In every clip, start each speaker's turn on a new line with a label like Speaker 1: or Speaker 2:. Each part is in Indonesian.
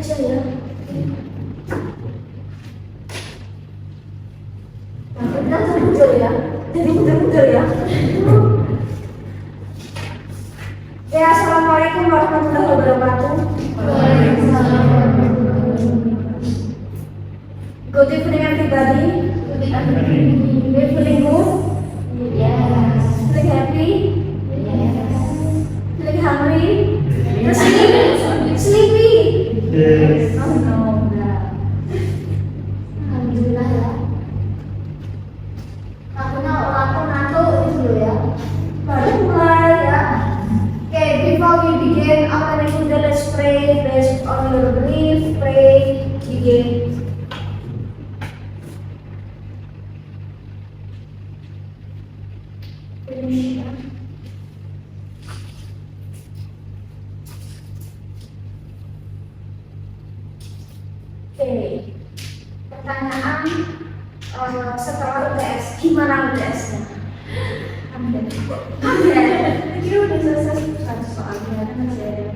Speaker 1: aja ya. Nah, kita mundur ya. Jadi mundur ya. Ya, assalamualaikum warahmatullahi wabarakatuh. Waalaikumsalam. Good evening everybody. You feeling good? Yes. Feeling happy? Yes. Feeling hungry? Yes. Sleepy?
Speaker 2: Yes.
Speaker 1: Oh no, enggak. Alhamdulillah ya. Takutnya orang ngantuk itu ya. Baru mulai ya. Okay, before we begin our lesson, let's pray based on your belief. Pray, begin. Oke, pertanyaan setelah UTS, gimana UTS-nya? Ambil. Ini udah selesai satu soalnya kan saya.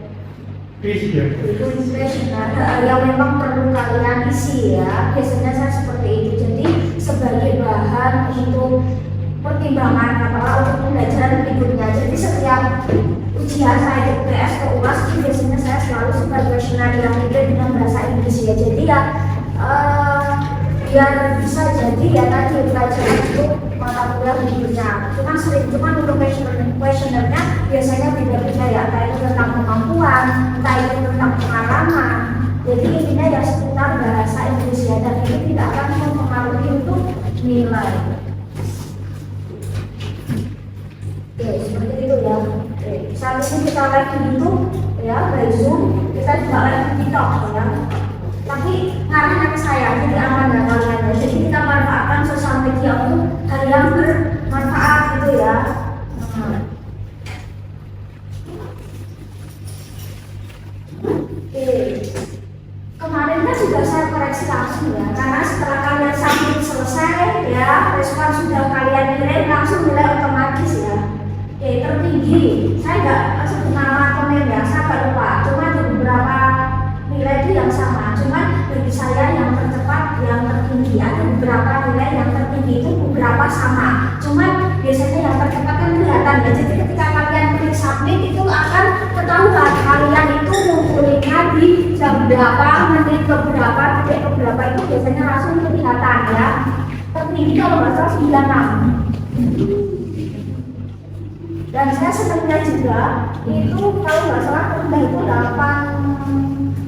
Speaker 1: Yang memang perlu kalian isi ya. Biasanya saya seperti itu. Jadi sebagai bahan untuk pertimbangan katakanlah untuk pembelajaran berikutnya. Jadi setiap ujian saya di UTS atau UAS biasanya saya selalu sebagai questionnaire yang relate dengan bahasa Inggris ya. Jadi ya biar bisa jadi ya tadi pelajaran untuk mata kuliah berikutnya. Cuman untuk questionnaire-nya biasanya beda-beda ya. Entah itu tentang kemampuan, entah itu tentang pengalaman. Jadi intinya ya seputar bahasa Inggris ya, dan ini tidak akan mempengaruhi untuk nilai. Oke, seperti itu ya. Oke, saat ini kita live di YouTube ya, by Zoom. Kita juga live di TikTok ya. Tapi ngarahnya ke saya, jadi aman ya kalian ya. Jadi kita manfaatkan sosial media untuk hal yang bermanfaat gitu ya. Oke, kemarin kan juga saya koreksi langsung ya, karena setelah kalian sampai selesai ya, respon sudah kalian nilai langsung nilai otomatis ya. Oke, tertinggi, saya nggak sebut nama komen ya, saya nggak lupa. Cuma di beberapa nilai itu yang sama. Cuma bagi saya yang tercepat, yang tertinggi, ada beberapa nilai yang tertinggi itu beberapa sama. Cuma biasanya yang tercepat kan kelihatan ya. Jadi ketika kalian klik submit itu akan ketahuan kalian itu ngumpulinnya di jam berapa, menit ke berapa, detik ke berapa, itu biasanya langsung kelihatan ya. Tertinggi kalau nggak salah 96. Dan saya senangnya juga itu kalau nggak salah rendah itu 8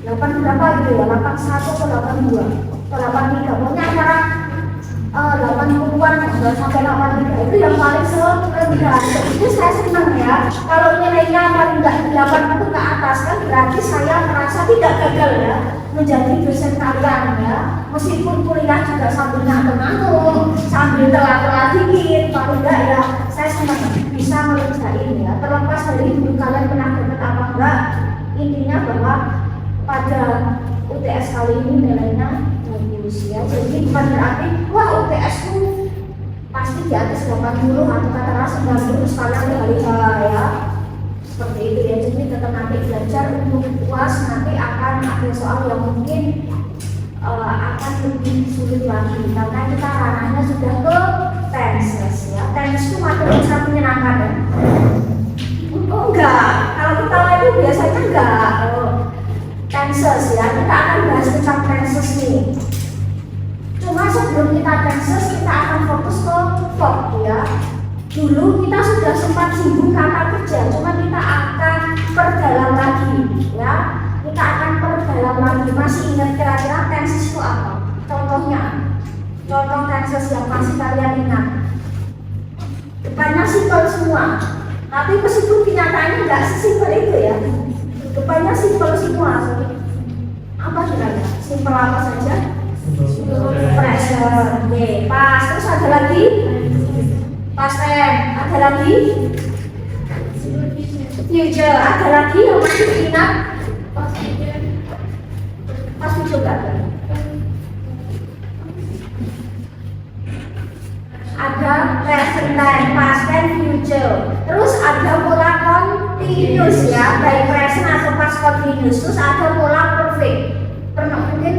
Speaker 1: berapa gitu ya, 81 atau 82 atau 83, pokoknya antara 80-an juga sampai 83 itu yang paling rendah. Itu saya senang ya, kalau nilainya paling nggak 80 ke atas kan berarti saya merasa tidak gagal ya menjadi dosen kalian ya. Meskipun kuliah juga sambil ngantuk-ngantuk, sambil telat-telat dikit, paling enggak ya saya senang bisa ngerjain ya. Terlepas dari dulu kalian pernah dapat apa enggak, intinya bahwa pada UTS kali ini nilainya bagus ya. Jadi bukan berarti wah UTS ku pasti di atas 80 atau katakanlah 90 sekalian kali ya. Seperti itu ya. Jadi tetap nanti belajar untuk UAS nanti akan ada soal yang mungkin akan lebih sulit lagi karena kita ranahnya sudah ke tenses ya. Tenses itu materi yang sangat menyenangkan ya. Oh enggak, kalau kita itu biasanya enggak. Tenses ya, kita akan bahas tentang tenses nih. Cuma sebelum kita tenses, kita akan fokus ke verb ya. Dulu kita sudah sempat singgung kata kerja, cuma kita akan perdalam lagi ya. Kita akan perdalam lagi. Masih ingat kira-kira tenses itu apa? Contohnya, contoh tenses yang masih kalian ingat. Depannya simpel semua, tapi meskipun kenyataannya nggak sesimpel itu ya. Depannya simpel semua. Apa kira-kira? Simpel apa saja? Present. Oke, pas. Terus ada lagi? Past tense. Ada lagi? Future. Ada lagi yang masih ingat? Pas future nggak ada. Ada present time, past tense, future. Terus ada pola continuous ya, baik present atau past continuous. Terus ada pola perfect.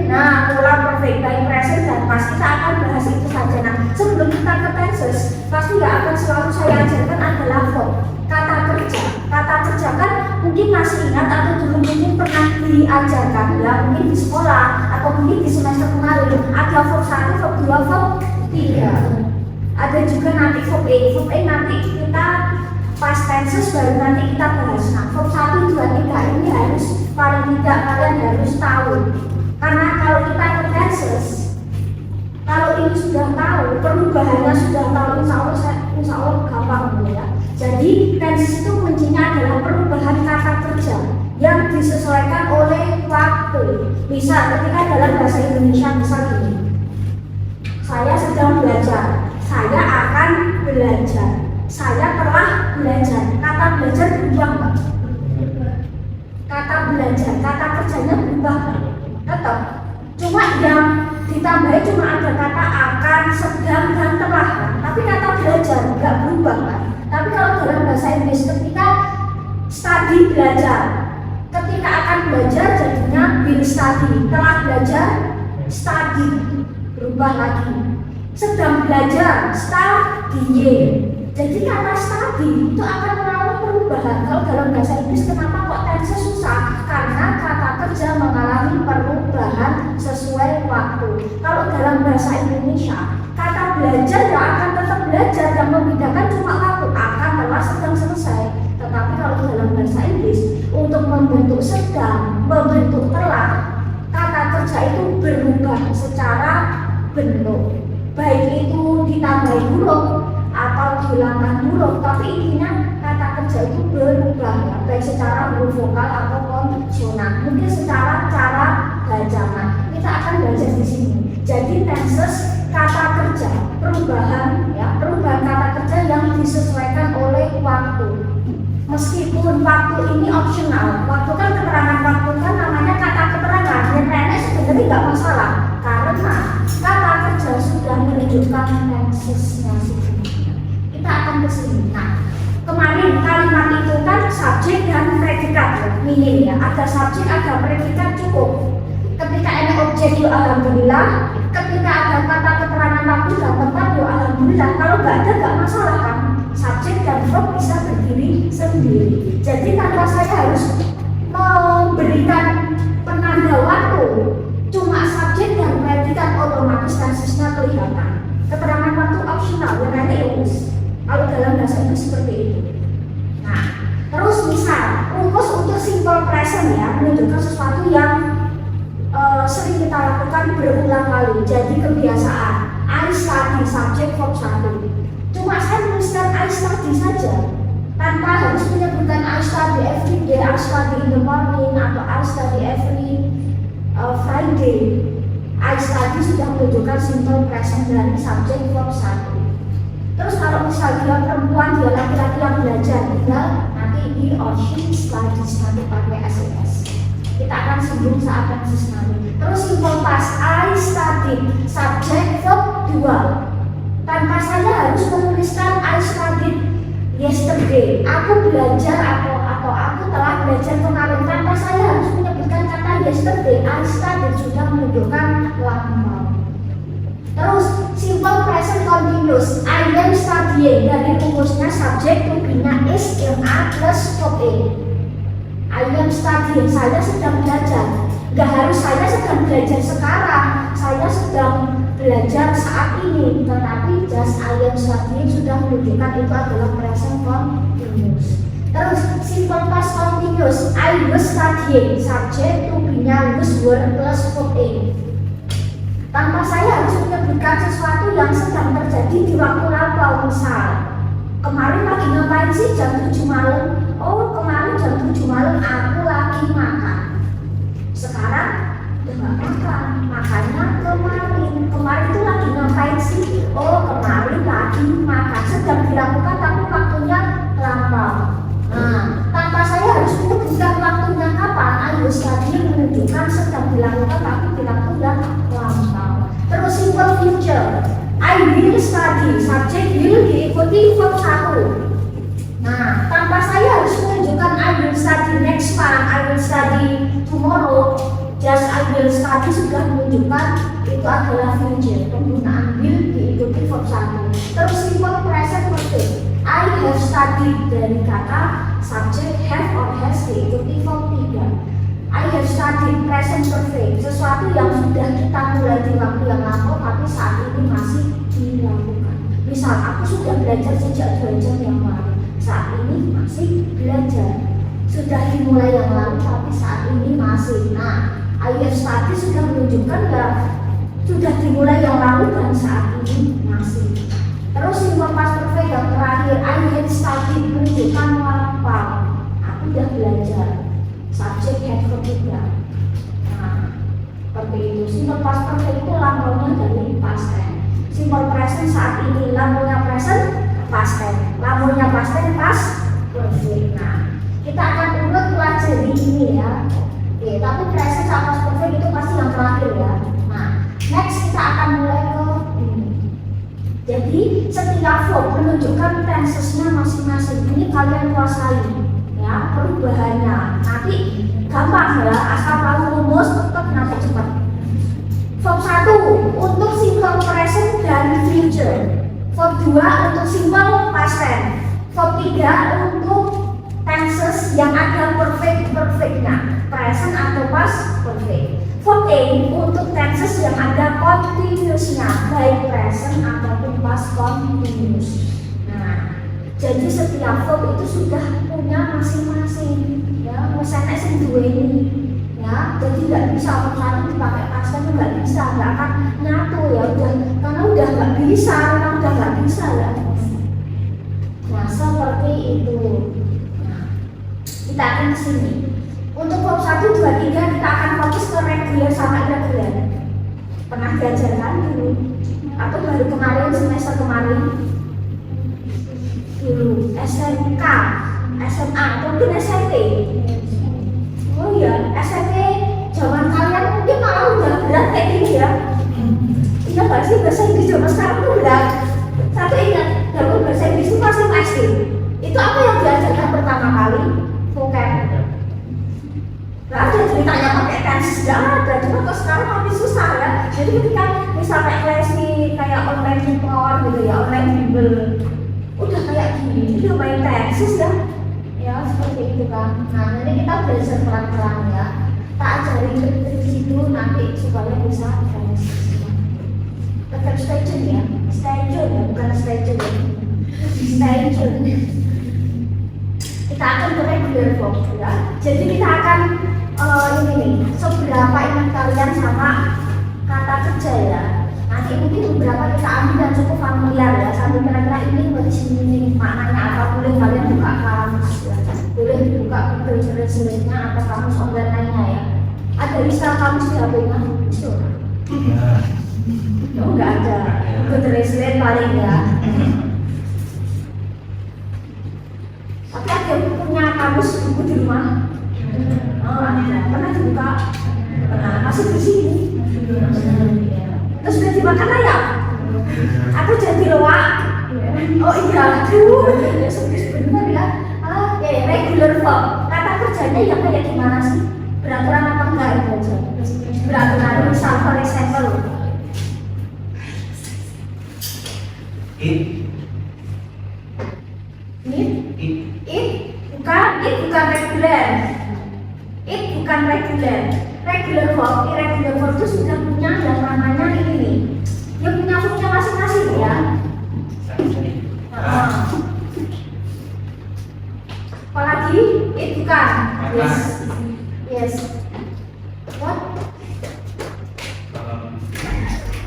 Speaker 1: Nah, pola perfect by present dan past kita akan bahas itu saja. Nah, sebelum kita ke tenses, pasti nggak akan selalu saya ajarkan adalah verb. Kata kerja. Kata kerja kan mungkin masih ingat atau dulu mungkin pernah diajarkan ya, mungkin di sekolah atau mungkin di semester kemarin. Ada verb 1, verb 2, verb 3. Ada juga nanti verb A. Verb A nanti kita past tenses baru nanti kita bahas. Nah, verb 1, 2, 3 ini harus paling tidak kalian harus tahu. Karena kalau kita ke tenses, kalau ini sudah tahu, perubahannya sudah tahu, insya Allah gampang ya. Jadi tenses itu kuncinya adalah perubahan kata kerja yang disesuaikan oleh waktu. Misal ketika dalam bahasa Indonesia misal ini, saya sedang belajar, saya akan belajar, saya telah belajar. Kata belajar berubah nggak? Kata belajar, kata kerjanya berubah nggak? Tetap. Cuma yang ditambahin cuma ada kata akan, sedang, dan telah. Tapi kata belajar nggak berubah kan? Tapi kalau dalam bahasa Inggris ketika study belajar, ketika akan belajar jadinya will study, telah belajar study, berubah lagi. Sedang belajar studying. Jadi kata study itu akan mengalami perubahan. Kalau dalam bahasa Inggris kenapa kok tense susah? Karena kata kerja mengalami perubahan sesuai waktu. Kalau dalam bahasa Indonesia kata belajar ya akan tetap belajar, yang membedakan cuma waktu, akan, telah, sedang, selesai. Tetapi kalau dalam bahasa Inggris untuk membentuk sedang, membentuk telah, kata kerja itu berubah secara bentuk, baik itu ditambahi huruf atau dihilangkan huruf, tapi intinya kata kerja itu berubah ya, baik secara huruf vokal atau konsonan, mungkin secara cara baca. Nah, kita akan belajar di sini. Jadi tenses kata kerja, perubahan ya, perubahan kata kerja yang disesuaikan oleh waktu. Meskipun waktu ini opsional, waktu kan keterangan waktu kan namanya kata keterangan, yang sebenarnya nggak masalah karena kata kerja sudah menunjukkan tensesnya. Kita akan ke sini. Nah, kemarin kalimat itu kan subjek dan predikat ya, minim ya. Ada subjek, ada predikat cukup. Ketika ada objek yo alhamdulillah, ketika ada kata keterangan waktu dan tempat yo alhamdulillah. Kalau nggak ada nggak masalah kan. Subjek dan verb bisa berdiri sendiri. Jadi tanpa saya harus memberikan penanda waktu, cuma subjek dan predikat otomatis tensesnya kelihatan. Keterangan waktu opsional, yang nanti urus. Kalau dalam bahasa Inggris seperti itu. Nah, terus misal rumus untuk simple present ya, menunjukkan sesuatu yang sering kita lakukan berulang kali. Jadi kebiasaan. I study, subjek verb 1. Cuma saya menuliskan I study saja, tanpa harus menyebutkan I study every day, I study in the morning, atau I study every Friday. I study sudah menunjukkan simple present dari subjek verb 1. Terus kalau misal dia perempuan, dia laki-laki yang belajar, tinggal nanti he or she studies, nanti pakai SES. Kita akan singgung saat tenses nanti. Terus simple past, I studied, subjek verb 2. Tanpa saya harus menuliskan I studied yesterday, aku belajar atau aku telah belajar kemarin. Tanpa saya harus menyebutkan kata yesterday, I studied sudah menunjukkan lampau. Terus simple present continuous, I am studying, dari rumusnya subjek to be-nya is ing plus verb a. I am studying, saya sedang belajar. Gak harus saya sedang belajar sekarang, saya sedang belajar saat ini, tetapi just I am studying sudah menunjukkan itu adalah present continuous. Terus simple past continuous, I was studying, subjek to be-nya was were plus verb a. Tanpa saya harus menyebutkan sesuatu yang sedang terjadi di waktu lampau. Misal kemarin lagi ngapain sih jam 7 malam? Oh, kemarin jam 7 malam aku lagi makan. Sekarang udah gak makan, makannya kemarin itu lagi ngapain sih? Oh, kemarin lagi makan, sedang dilakukan tapi waktunya lampau. Nah, tanpa saya harus menyebutkan waktunya kapan, I was studying menunjukkan sedang dilakukan tapi di waktu yang lampau. Terus simple future, I will study, subjek will diikuti verb 1. Nah, tanpa saya harus menunjukkan I will study next month, I will study tomorrow. just I will study sudah menunjukkan itu adalah future. Penggunaan will diikuti verb 1. Terus simple present perfect. I have studied dari kata subject have or has diikuti verb 3. I have studied present perfect, sesuatu yang sudah kita mulai di waktu yang lampau tapi saat ini masih dilakukan. Misal, aku sudah belajar sejak 2 jam yang lalu, saat ini masih belajar. Sudah dimulai yang lalu tapi saat ini masih. Nah, I have studied sudah menunjukkan ya sudah dimulai yang lalu dan saat ini masih. Terus simple past perfect yang terakhir, I had studied menunjukkan lampau. Aku sudah belajar. Subjek have ketiga. Nah, seperti itu. Simple past perfect itu lampaunya dari past tense. Simple present saat ini lampaunya present past tense. Lampaunya past tense past perfect. Nah, kita akan urut pelajari ini ya. Oke, tapi present sama past perfect itu pasti yang terakhir ya. Nah, next kita akan mulai ke ini. Jadi setiap verb menunjukkan tensesnya masing-masing. Ini kalian kuasai. Ya, perubahannya nanti gampang ya, asal kamu rumus tetap nanti cepat. Verb 1 untuk simple present dan future. Verb 2 untuk simple past tense. Verb 3 untuk tenses yang ada perfectnya, present atau past perfect. Verb 8 untuk tenses yang ada continuousnya, baik present ataupun past continuous. Jadi setiap verb itu sudah punya masing-masing ya, misalnya sing dua ini ya, jadi nggak bisa verb 1 dipakai past tense, nggak bisa, nggak akan nyatu ya, udah karena udah nggak bisa, memang udah nggak bisa ya. Nah seperti itu. Nah, kita akan kesini. Untuk verb 1, 2, 3 kita akan fokus ke regular sama irregular. Pernah diajarkan dulu atau baru kemarin semester kemarin? Dulu SMK, SMA atau mungkin SMP. Oh iya, SMP zaman kalian mungkin malah udah berat kayak gini ya. Iya nggak sih, bahasa Inggris zaman sekarang tuh berat. Tapi ingat, dalam bahasa Inggris itu pasti SD. Itu apa yang diajarkan pertama kali? Vocab. Nggak ada ceritanya pakai tense, nggak ada. Cuma kok sekarang makin susah ya. Jadi ketika misalnya kelas kayak online tutor gitu ya, online bimbel, udah kayak gini, udah main tenses ya seperti itu kan. Nah nanti kita belajar pelan-pelan ya, tak ajarin trik-trik situ nanti supaya bisa tenses. Tetap stay tune ya, stay tune ya, bukan stay tune ya, stay tune. Kita akan ke regular verb ya, jadi kita akan ini nih, seberapa ingat kalian sama kata kerja ya. Nanti mungkin beberapa kita ambil dan cukup familiar ya, sambil kira-kira ini di sini maknanya apa, boleh kalian buka kamus ya, boleh dibuka Google Translate-nya atau kamus online lainnya ya. Ada istilah kamus di HP-nya? Oh nggak ada, Google Translate paling ya. Tapi ada yang punya kamus buku di rumah? Oh ada, pernah dibuka? Pernah, masih di sini. Terus sudah dimakan ayam? Atau jadi loak? Oh iya, aduh, ya sebentar ya. Regular verb, kata kerjanya yang kayak gimana sih? Beraturan apa enggak itu aja? Beraturan, misal for example bukan regular. Bukan regular. Regular verb, irregular verb itu sudah punya yang namanya ini nih. Dia punya fungsi masing-masing ya. Apalagi bukan. Yes. What?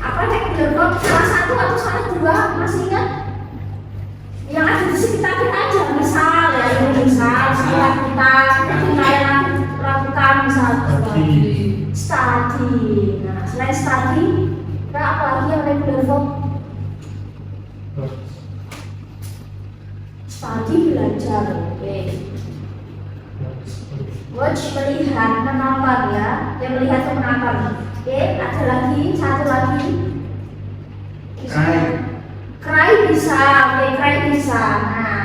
Speaker 1: Apa regular verb? Salah satu atau salah dua masih ingat? Yang ada di sekitar kita aja. Misal ya, ini misal sekitar kita yang lakukan misal study. Nah, selain study, apa lagi yang regular verb? Study belajar, oke. Watch melihat, menonton ya, yang melihat atau menonton. Oke, ada lagi, satu lagi. Cry bisa, oke, cry bisa. Nah,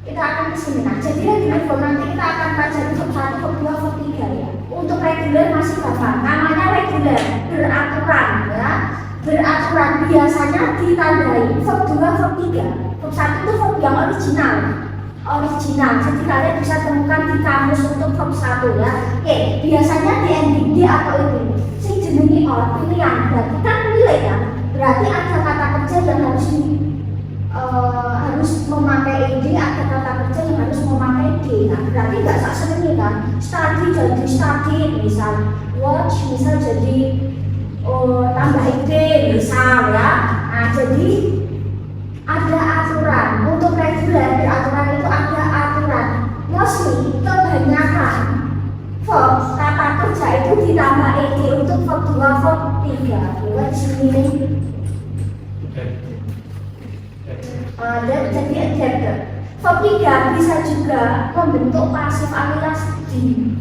Speaker 1: kita akan kesini. Nah, jadi regular verb nanti kita akan pelajari verb 1, verb 2, verb 3 ya. Untuk reguler masih gampang, namanya reguler, beraturan ya. Beraturan biasanya ditandai verb 2, verb 3. Verb 1 itu verb yang original. Jadi kalian bisa temukan di kamus untuk verb 1 ya. Oke, biasanya di ending D atau ini. Sing jenenge pilihan, berarti kan milih ya. Berarti ada kata kerja yang harus memakai ed, ada kata kerja yang harus memakai d. Nah, berarti nggak sak senengnya kan. Study jadi study, misal watch misal jadi tambah ed misal ya. Nah, jadi ada aturan. Untuk reguler aturan itu ada aturan. Mostly kebanyakan verb kata kerja itu ditambah ed untuk verb 2, verb 3. Buat sini jadi adapter. Verb 3 bisa juga membentuk pasif alias di.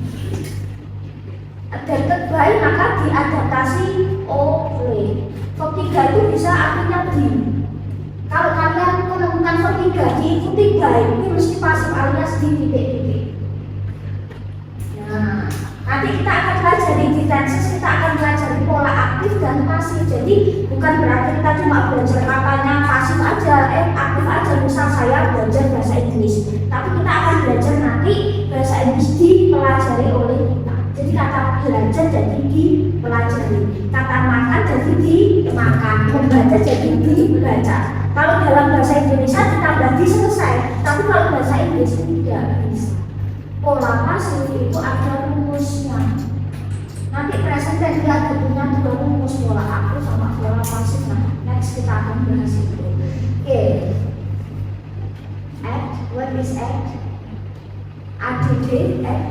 Speaker 1: Adapted by maka diadaptasi oleh. Verb 3 itu bisa artinya di. Kalau kalian menemukan verb 3 diikuti by, itu mesti pasif alias di titik-titik. Nah, nanti kita akan pelajari di tenses, kita akan pelajari pola aktif dan pasif. Jadi bukan berarti kita cuma belajar katanya pasif aja, aktif aja. Misal saya belajar bahasa Inggris, tapi kita akan belajar nanti bahasa Inggris dipelajari oleh kita. Jadi kata belajar jadi dipelajari, kata makan jadi dimakan, membaca jadi dibaca. Kalau dalam bahasa Indonesia ditambah di selesai, tapi kalau bahasa Inggris tidak bisa. Pola pasif itu ada rumusnya. Nanti present dan dia ada punya 2 rumus, pola aktif sama pola pasif. Nah, next kita akan bahas itu. Oke. Add, what is add? ADD, add.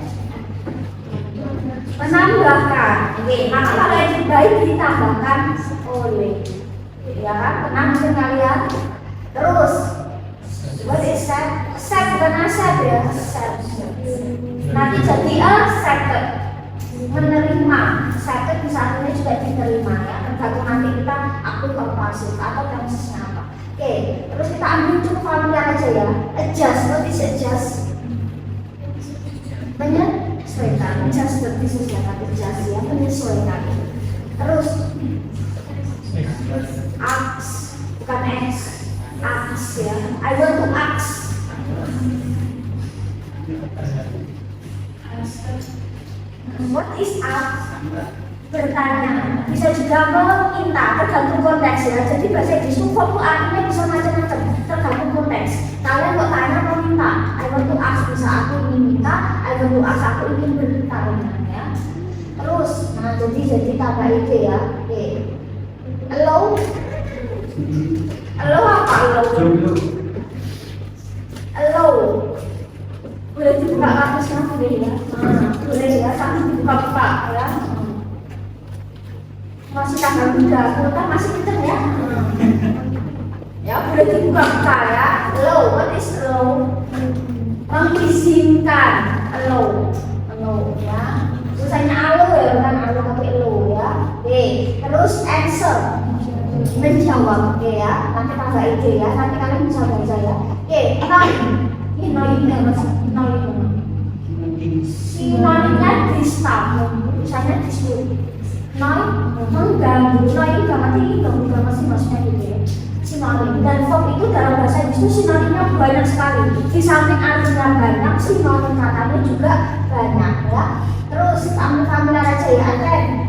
Speaker 1: Menambahkan. Oke, maka kalau yang baik ditambahkan oleh. Ya kan, tenang sekalian. Terus, what is set? Set bukan set ya, set. Nanti jadi accepted, menerima. Accepted bisa artinya juga diterima ya, tergantung nanti kita aktif atau pasif atau tensesnya apa. Oke, terus kita ambil cukup familiar aja ya. Adjust, what is adjust? Menyesuaikan, adjust seperti sesuatu adjust ya, menyesuaikan. Terus ask, bukan ask ya. I want to ask. What is ask? Bertanya. Bisa juga meminta, tergantung konteks ya. Jadi bahasa Inggris itu verb artinya bisa macam-macam, tergantung konteks. Kalian mau tanya meminta, I want to ask, bisa aku ingin minta, I want to ask, aku ingin bertanya ya. Terus, nah jadi tambah ide ya. Oke. Hello? Hello apa hello? Hello. Boleh dibuka kamusnya boleh ya? Boleh ya, sambil dibuka-buka ya. Masih tanggal 30 kan masih kenceng ya? Ya boleh dibuka-buka ya. Hello, what is hello? Mengizinkan. Hello ya. Tulisannya halo ya, bukan halo tapi hello ya. Oke, terus answer. Menjawab, oke ya. Nanti tambah ide ya. Nanti kalian bisa baca ya. Oke, sinonimnya disturb, misalnya disturb. Mengganggu, itu ganggu sih maksudnya gitu ya. Sinonim dan verb itu dalam bahasa Inggris itu sinonimnya banyak sekali. Di samping artinya banyak, sinonim katanya juga banyak ya. Terus familiar aja ya, attend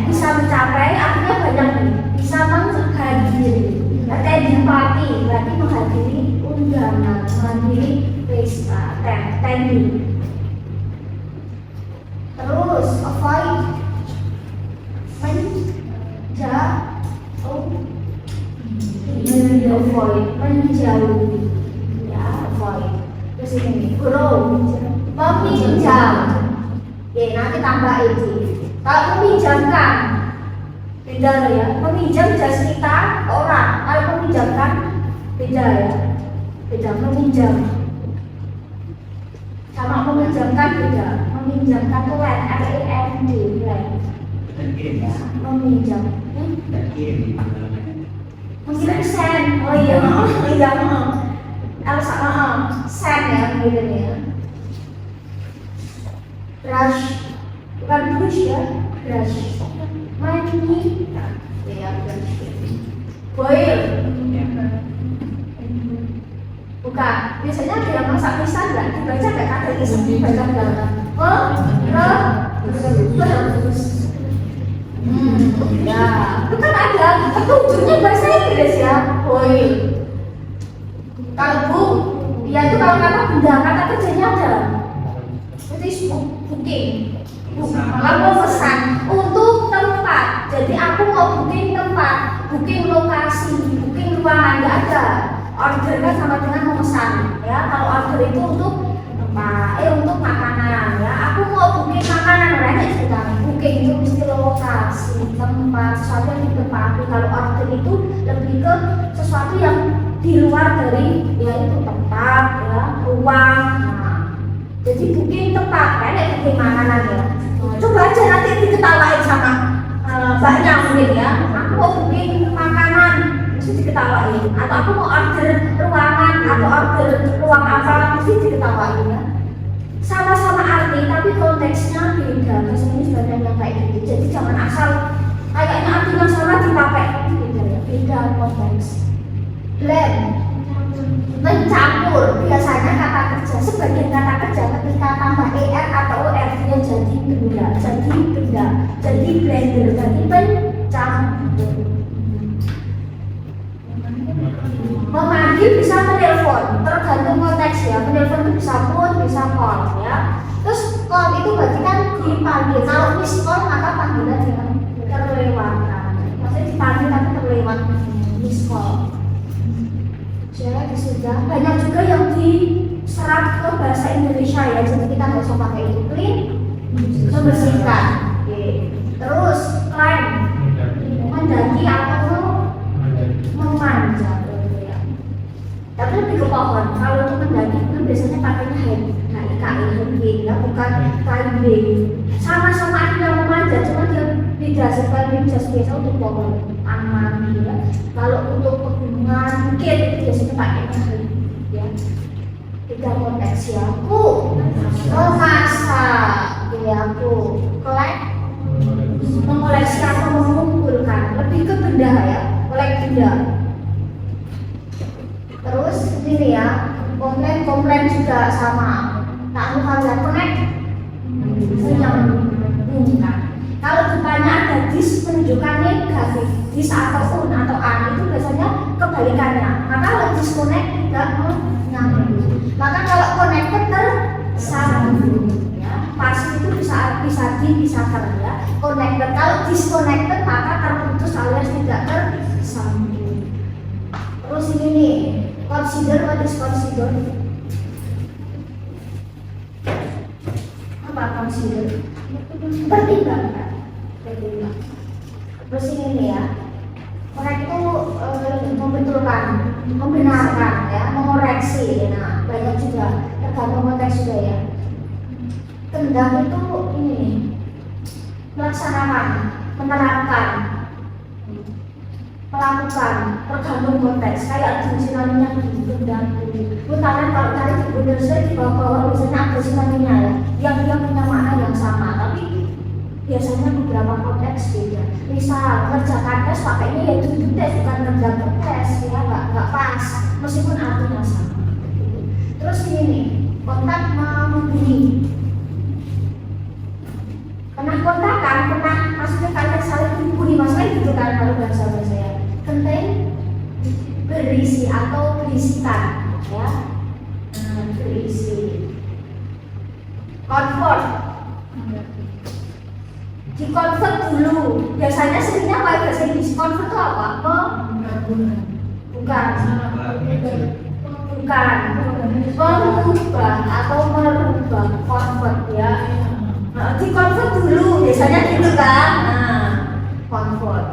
Speaker 1: bisa mencapai, artinya banyak nih. Bisa menghadiri. Attending party berarti menghadiri undangan, menghadiri pesta, attending. Terus avoid, menjauhi, ya avoid. Terus ini grow, meminjam. Oke, nanti tambah itu. Kalau meminjamkan, beda ya. Meminjam jas kita orang. Kalau meminjamkan, beda ya. Beda meminjam. Sama meminjamkan beda. Meminjamkan itu lend, L-E-N-D, lend. Ya, meminjam. Mungkin send. Oh iya, L sama send ya, begitu ya. brush, bukan brush ya, brush, mandi, ya brush, boil, bukan, biasanya ada yang masak pisang nggak, dibaca nggak kata pisang dibaca belakang, terus, ya, itu kan ada, tapi ujungnya bahasa Inggris ya, boil. Kalau bu, ya itu kalau kata kerjanya ada. Itu is booking. Kalau mau pesan untuk tempat. Jadi aku mau booking tempat, booking lokasi, booking ruangan, nggak ada. Order kan sama dengan memesan. Ya, kalau order itu untuk tempat, untuk makanan. Ya, aku mau booking makanan, lainnya juga. Booking itu mesti lokasi, tempat, sesuatu yang ditempati. Kalau order itu lebih ke sesuatu yang di luar dari yaitu tempat, ya, ruang. Nah, jadi booking tempat, kayak booking makanan ya. Coba aja nanti diketawain sama mbaknya mungkin ya. Aku mau booking makanan, mesti diketawain. Atau aku mau order ruangan atau order ruang apa, mesti diketawain ya. Sama-sama arti, tapi konteksnya beda. Bahasa ini sudah yang kayak gitu. Jadi jangan asal kayaknya artinya sama dipakai, beda ya. Beda konteks. Blend, mencampur, biasanya kata kerja, sebagian kata kerja ketika tambah er atau er dia jadi benda, jadi blender, jadi pencampur. Memanggil bisa menelpon, tergantung konteks ya. Menelpon itu bisa phone, bisa call ya. Terus call itu berarti kan dipanggil. Kalau miss call maka panggilan yang terlewatkan. Maksudnya dipanggil tapi terlewat miss call. Ya, sudah banyak juga yang diserap ke bahasa Indonesia ya, jadi kita nggak usah pakai itu. Clean, membersihkan. Terus climb, mendaki atau memanjat ya. Tapi lebih ke pohon. Kalau untuk mendaki itu biasanya pakainya hiking ya, bukan climbing. Sama-sama artinya memanjat, cuma dia climbing biasa untuk pohon aman ya. Kalau untuk pegunungan mungkin itu biasanya pakainya ya. Tiga konteks ya. Aku memasak ya, aku mengoleksi atau mengumpulkan, lebih ke benda ya, kolek benda. Terus ini ya, komplain juga sama. Tak lupa lihat connect menyambungkan. Kalau depannya ada dis menunjukkan negatif, dis atau un atau an itu biasanya kebalikannya. Maka kalau disconnect tidak menyambung. Maka kalau connected tersambung ya. Pasif itu bisa ya. Connected, kalau disconnected maka terputus alias tidak tersambung. Terus ini nih, consider, what is consider? Apa consider? Pertimbangkan. Terus ini nih ya, mereka itu membetulkan, membenarkan ya, mengoreksi. Nah, banyak juga tergantung konteks juga ya. Kendang itu ini melaksanakan, menerapkan, melakukan, tergantung konteks. Kayak di sinonimnya di kendang itu. Kalian kalau cari di Google di bawah-bawah biasanya ada sinonimnya ya, yang dia punya makna yang sama, tapi biasanya beberapa konteks beda. Misal mengerjakan tes pakainya ya to tes, bukan mengerjakan tes ya, nggak pas meskipun artinya sama. Terus ini nih, kontak menghubungi. Pernah kontakan, maksudnya kalian saling menghubungi, maksudnya gitu kan kalau bahasa ya. Contain, berisi atau berisikan ya. Berisi. Convert. Di-convert dulu. Biasanya seringnya pakai bahasa Inggris. Convert itu apa? Bukan. Mengubah atau merubah. Convert ya. Nah, di-convert dulu. Biasanya gitu kan. Nah, convert.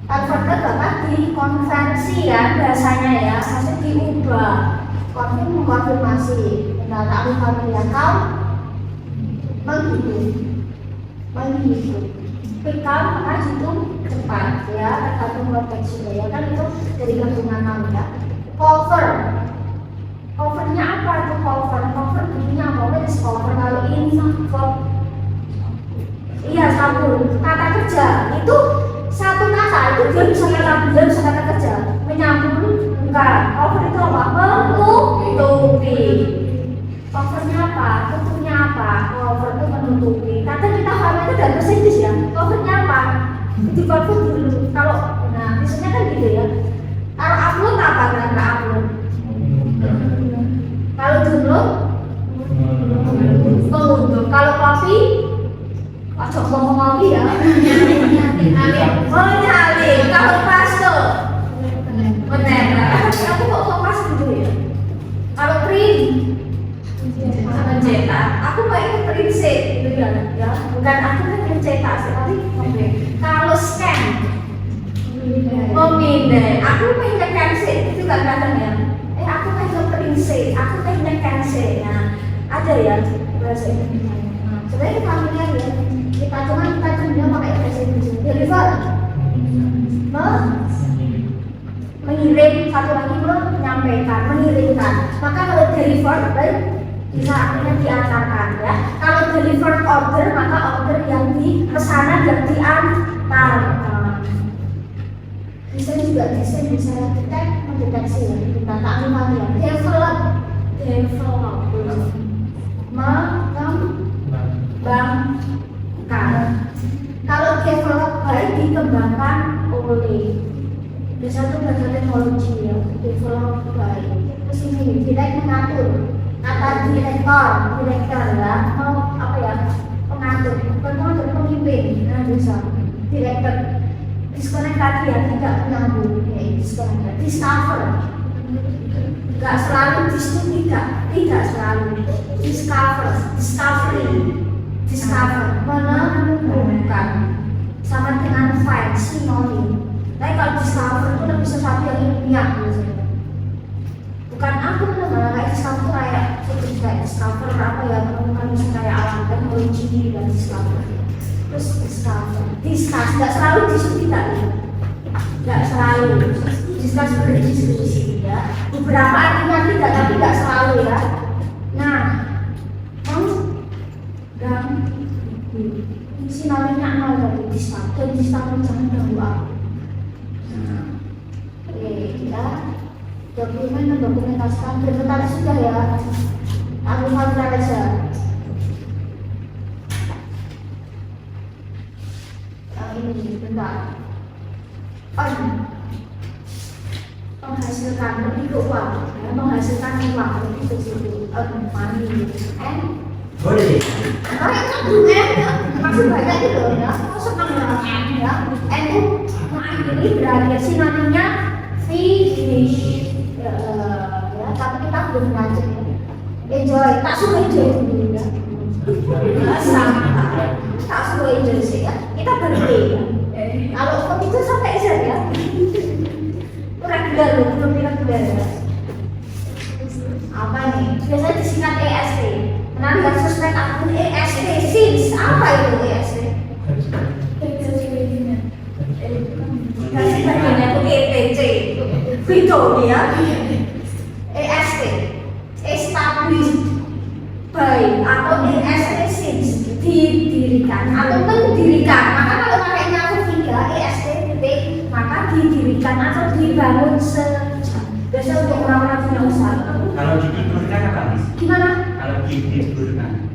Speaker 1: Convert itu apa? Dikonversi ya bahasanya ya. Maksudnya diubah. Konfirmasi. Nah, tak lupa ya kau menghitung. Pikal maka hitung cepat ya, tergantung konteks juga ya, kan itu dari gabungan nama ya. Covernya apa itu cover? Cover bunyinya apa? What is cover? Kalau ini itu satu kata itu dia bisa kata kerja. Menyambung enggak, over itu apa? Menutupi. Covernya apa? Tutupnya apa? Cover itu menutupi. Kata kita paham itu dari bahasa Inggris ya. Covernya apa? Di cover dulu. Nah biasanya kan gitu ya. Kalau upload apa kira-kira upload? Kalau download? Mengunduh. Kalau copy? Ojo ngomong copy ya. Menyalin. Kalau paste? Menempel. Aku kok pas gitu ya. Kalau print? Mencetak. Aku mau itu print sih gitu ya. Bukan aku kan mencetak sih, tapi kalau scan? Memindai. Aku pengen nyekan sih itu kan kadang ya. Aku pengen print sih. Aku pengen nyekan sih. Nah, ada ya bahasa Inggris. Sebenarnya familiar ya. Kita cuma pakai bahasa Inggris. Deliver. Mengirim, satu lagi menyampaikan, mengirimkan. Maka kalau deliver bisa artinya diantarkan ya. Kalau deliver order maka order yang pesanan yang diantarkan. Bisa juga bisa mendeteksi ya. Kita tak lupa ya. Develop, mengembangkan. Kalau develop baik dikembangkan oleh. Biasanya itu belajar teknologi ya, develop baik. Terus ini, direct mengatur. Kata direktor ya, mau apa ya, pengatur, pemimpin. Nah bisa, direktur. Disconnect tadi ya, tidak menyambung. Disconnect, discover. Enggak selalu tidak selalu. Discover, menemukan. Sama dengan find, sinonim. Tapi kalau discover itu lebih sesuatu yang ilmiah biasanya. Bukan aku kayak discover kayak discover apa ya, menemukan misalnya kayak alam teknologi dan discover. Terus discuss, nggak selalu diskusi ya. Nggak selalu discuss berdiskusi ya. Beberapa artinya tidak, tapi nggak selalu ya. Nah, sinonimnya nol tadi discuss, dan discover jangan ganggu aku. Ya, dokumen mendokumentasikan tadi sudah ya. Aku mau saja. Yang ini bentar. Menghasilkan lebih ke uang, ya, menghasilkan uang lebih ke situ. Money and boleh. Maksud banyak gitu ya. Senang ya. And ini berarti sinonimnya finish ya, tapi kita belum ngaji enjoy, tak suka enjoy dulu ya santai, tak suka enjoy sih ya, kita berhenti ya kalau itu sampai Z ya regular loh, belum regular ya apa nih, biasanya disingkat EST kenapa nggak sosmed akun EST, since apa itu EST? Kasih bagiannya itu EPC video ya EST established by atau EST since didirikan atau mendirikan. Maka kalau pakainya ketiga EST maka didirikan atau dibangun sejak. Biasa untuk orang-orang punya usaha.
Speaker 2: Kalau ditiburkan apa nih?
Speaker 1: Gimana?
Speaker 2: Kalau ditiburkan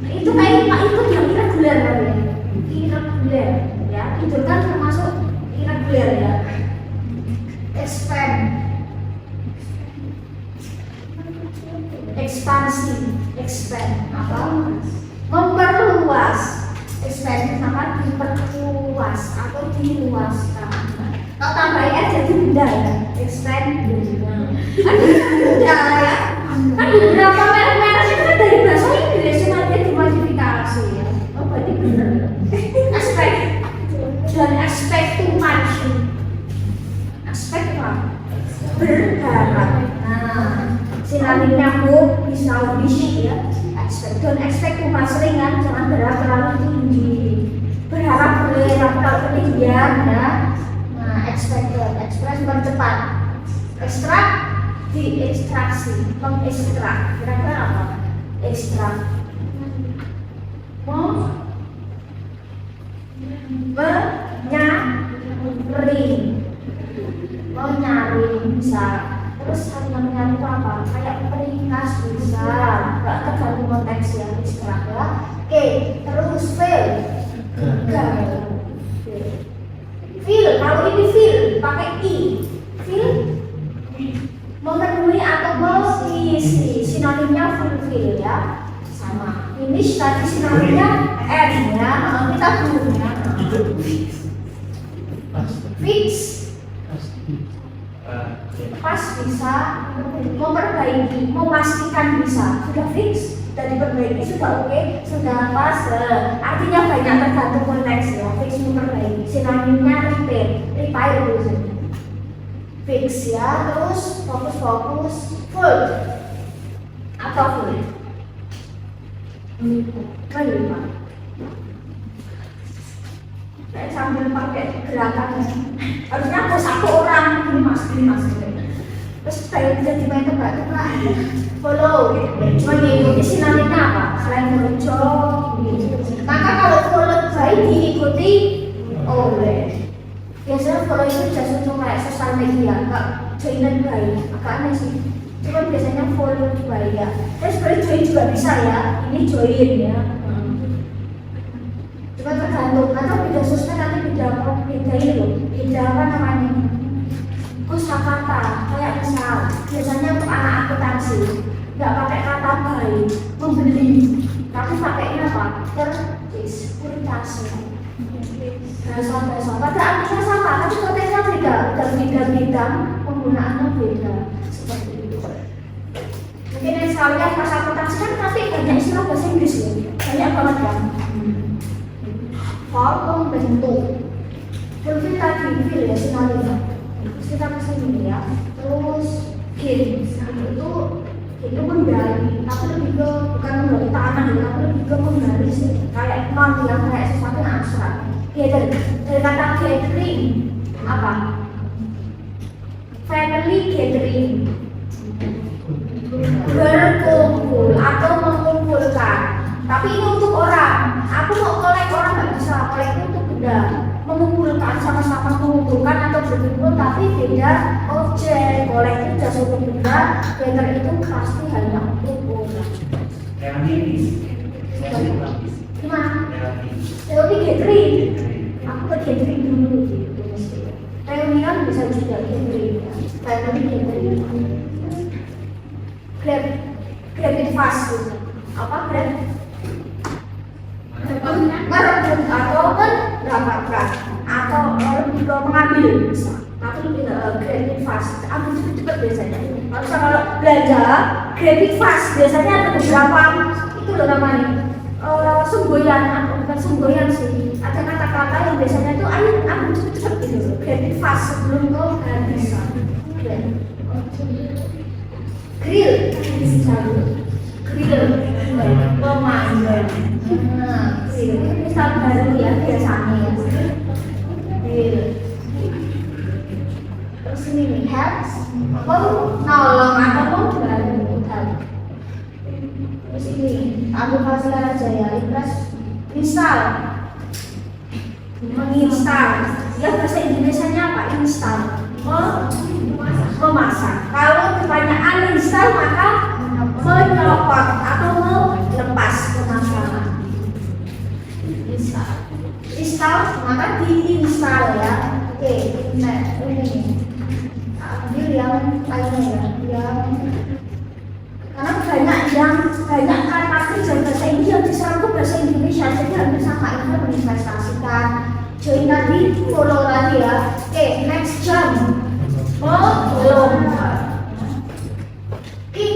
Speaker 1: itu kayak Pak itu yang irregular ya. Irregular ya. Itu kan termasuk irregular ya. Expand apa? Memperluas. Expand apa? Diperluas atau diluaskan. Kalau tambah jadi benda ya. Expand benda. Benda ya. Kan beberapa merek-merek itu kan dari bahasa Inggris cuma dia dimodifikasi ya. Oh berarti benar. Aspek dan aspek itu mansion. Aspek apa? Berharap. Nah, sinonimnya hope, bisa wish ya. Aspek dan aspek itu seringan, jangan berharap terlalu tinggi. Berharap boleh dapat ketinggian ya. Nah, expected, express bercepat. Ekstrak diekstraksi, mengekstrak, kira-kira apa? Extract. Menyaring bisa. Terus nyari itu apa? Kayak peringkas bisa. Gak tergantung konteks ya, extract ya. Oke, terus fill. Fill, kalau ini fill pakai i. Fill memenuhi atau mengisi, sinonimnya fulfill ya, sama. Finish tadi sinonimnya n ya, kita belumnya. Fix, pas bisa, memperbaiki, memastikan bisa. Sudah fix, sudah diperbaiki, sudah oke, sudah pas. Artinya banyak tergantung konteks ya. Fix memperbaiki, sinonimnya repair dulu. Fix ya, terus fokus, full atau full melipat. Saya sambil pakai gerakan harusnya aku satu orang ini mas terus saya bisa dimain tebak-tebak. Follow mengikuti sinonimnya apa selain merujuk. Maka kalau follow baik diikuti oleh. Biasanya follow itu just untuk kayak sosial media, nggak joinan baik, agak aneh sih. Cuma biasanya follow baik ya. Terus sebenarnya join juga bisa ya, ini join ya. Cuma tergantung, atau beda sosmed nanti beda ini loh, beda apa namanya? Kosakata, kayak misal, biasanya untuk anak akuntansi, nggak pakai kata baik, membeli, tapi pakainya apa? Kuritasi. Bahasa, pada artinya sama, tapi konteksnya beda, dan beda-beda, penggunaannya beda, seperti itu. Mungkin yang saya lihat pas akuntansi kan nanti banyak istilah bahasa Inggris ya, banyak banget kan. Form bentuk, fulfill tadi, fill ya sinonimnya. Terus kita kesini ya, terus itu menggali, tapi lebih ke bukan menggali tanah ya, tapi lebih ke menggali sih, kayak non yang kayak sesuatu yang abstrak. Gather, dari kata gathering apa? Family gathering, berkumpul atau mengumpulkan. Tapi ini untuk orang. Aku mau kolek orang nggak bisa, kolek untuk benda. Mengumpulkan sama-sama mengumpulkan atau berkumpul, tapi beda objek. Kolek itu jasa untuk benda, gather itu pasti hanya untuk orang.
Speaker 2: Relatif.
Speaker 1: Gimana? Teori gathering. Aku ke gathering dulu gitu. Reunian bisa juga gathering ya. Family gathering. Grab it fast gitu. Apa grab? Merebut atau mendapatkan atau lebih ke mengambil bisa. Tapi lebih ke grab it fast. Ambil cepet-cepet biasanya. Kalau belanja grab it fast biasanya ada beberapa itu loh namanya. Semboyan atau bukan semboyan sih, ada kata-kata yang biasanya itu ayo ambil cepet-cepet gitu, grab fast sebelum kau habis. Grill, memanggil. Ini misal baru ya biasanya ya. Grill. Terus ini nih help, nolong atau membantu. Terus ini ambil hasil aja ya, install, menginstal. Ya bahasa Indonesianya apa? Install, memasak. Kalau kebanyakan install maka menyelopot atau melepas pemasangan. Install maka diinstal ya. Oke, ini ambil yang lainnya ya. Karena banyak kata kerja bahasa Inggris yang diserap ke bahasa Indonesia, jadi hampir sama. Ini menginvestasikan. Join tadi, follow lagi ya. Oke, next jump. Belum. Kick,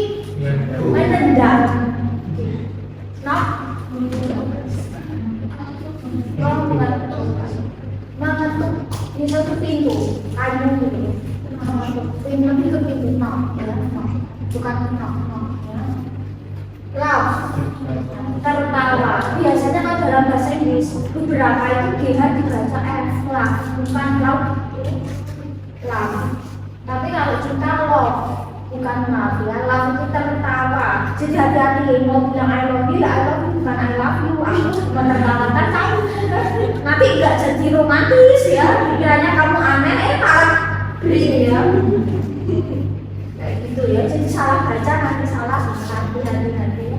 Speaker 1: menendang. Knock, mengetuk. Ini satu pintu, kayu gitu. Lebih ke pintu knock ya, bukan knock. Laugh, tertawa. Biasanya kalau dalam bahasa Inggris beberapa itu GH dibaca F, laugh, bukan laugh. Tapi kalau kita love bukan love ya. Love itu tertawa. Jadi hati-hati mau bilang I love you, I love you bukan I love you. Aku cuma tertawakan kamu. Nanti nggak jadi romantis ya. Pikirannya kamu aneh, malah beri ya. Kayak gitu ya. Jadi salah baca nanti salah hati-hati ya.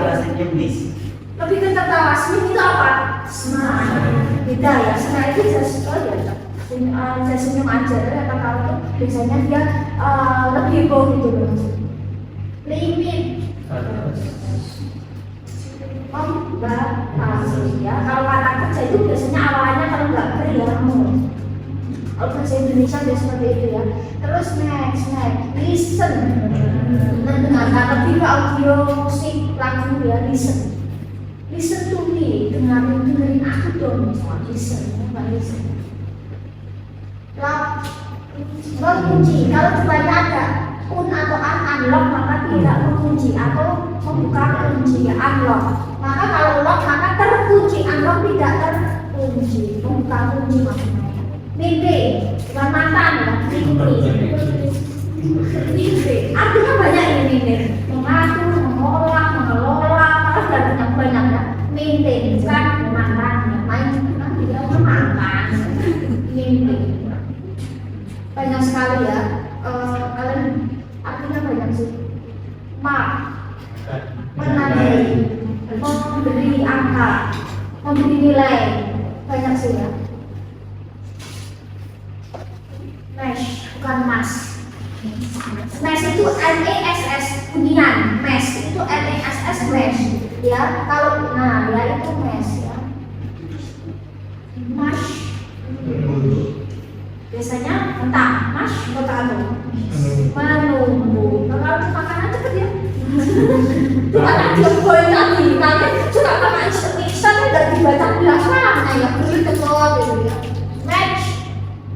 Speaker 2: Rasanya miss.
Speaker 1: Lebih ke tertawa. Senyum itu apa? Smile. Beda ya. Smile itu just ya. Saya senyum aja, kata kamu tuh biasanya dia lebih heboh gitu loh. Limit membatasi ya. Kalau kata kerja itu biasanya awalnya kalau nggak beri ya kamu. Kalau bahasa Indonesia dia seperti itu ya. Terus next, listen. Mendengarkan lebih ke audio musik lagu ya, listen. Listen to me, dengerin aku dong, soal listen, bukan listen. Lock, mengunci. Kalau depannya ada atau unlock maka tidak mengunci atau membuka kunci unlock. Maka kalau lock maka terkunci, unlock tidak terkunci, membuka kunci maksudnya. Mimpi, bukan mantan ya, mimpi. Artinya banyak ini mimpi. Mengatur, mengolah, mengelola, maka sudah banyak ya. Mimpi, bukan mantan, main nanti dia mantan. Mimpi. Banyak sekali ya, kalian artinya banyak sih. Mark, menandai, memberi angka, memberi nilai, banyak sih ya. Mesh, bukan mas. Mesh itu MESS, hunian. Mesh itu MESS, mesh. Ya, kalau ya itu mesh ya. Mesh. Biasanya mentah, mas, potato, menunggu. Kalau itu makanan cepet ya. Tuh anak dia boy tadi, kalian suka makan instan udah dibaca bilasanya ya, beli telur gitu ya.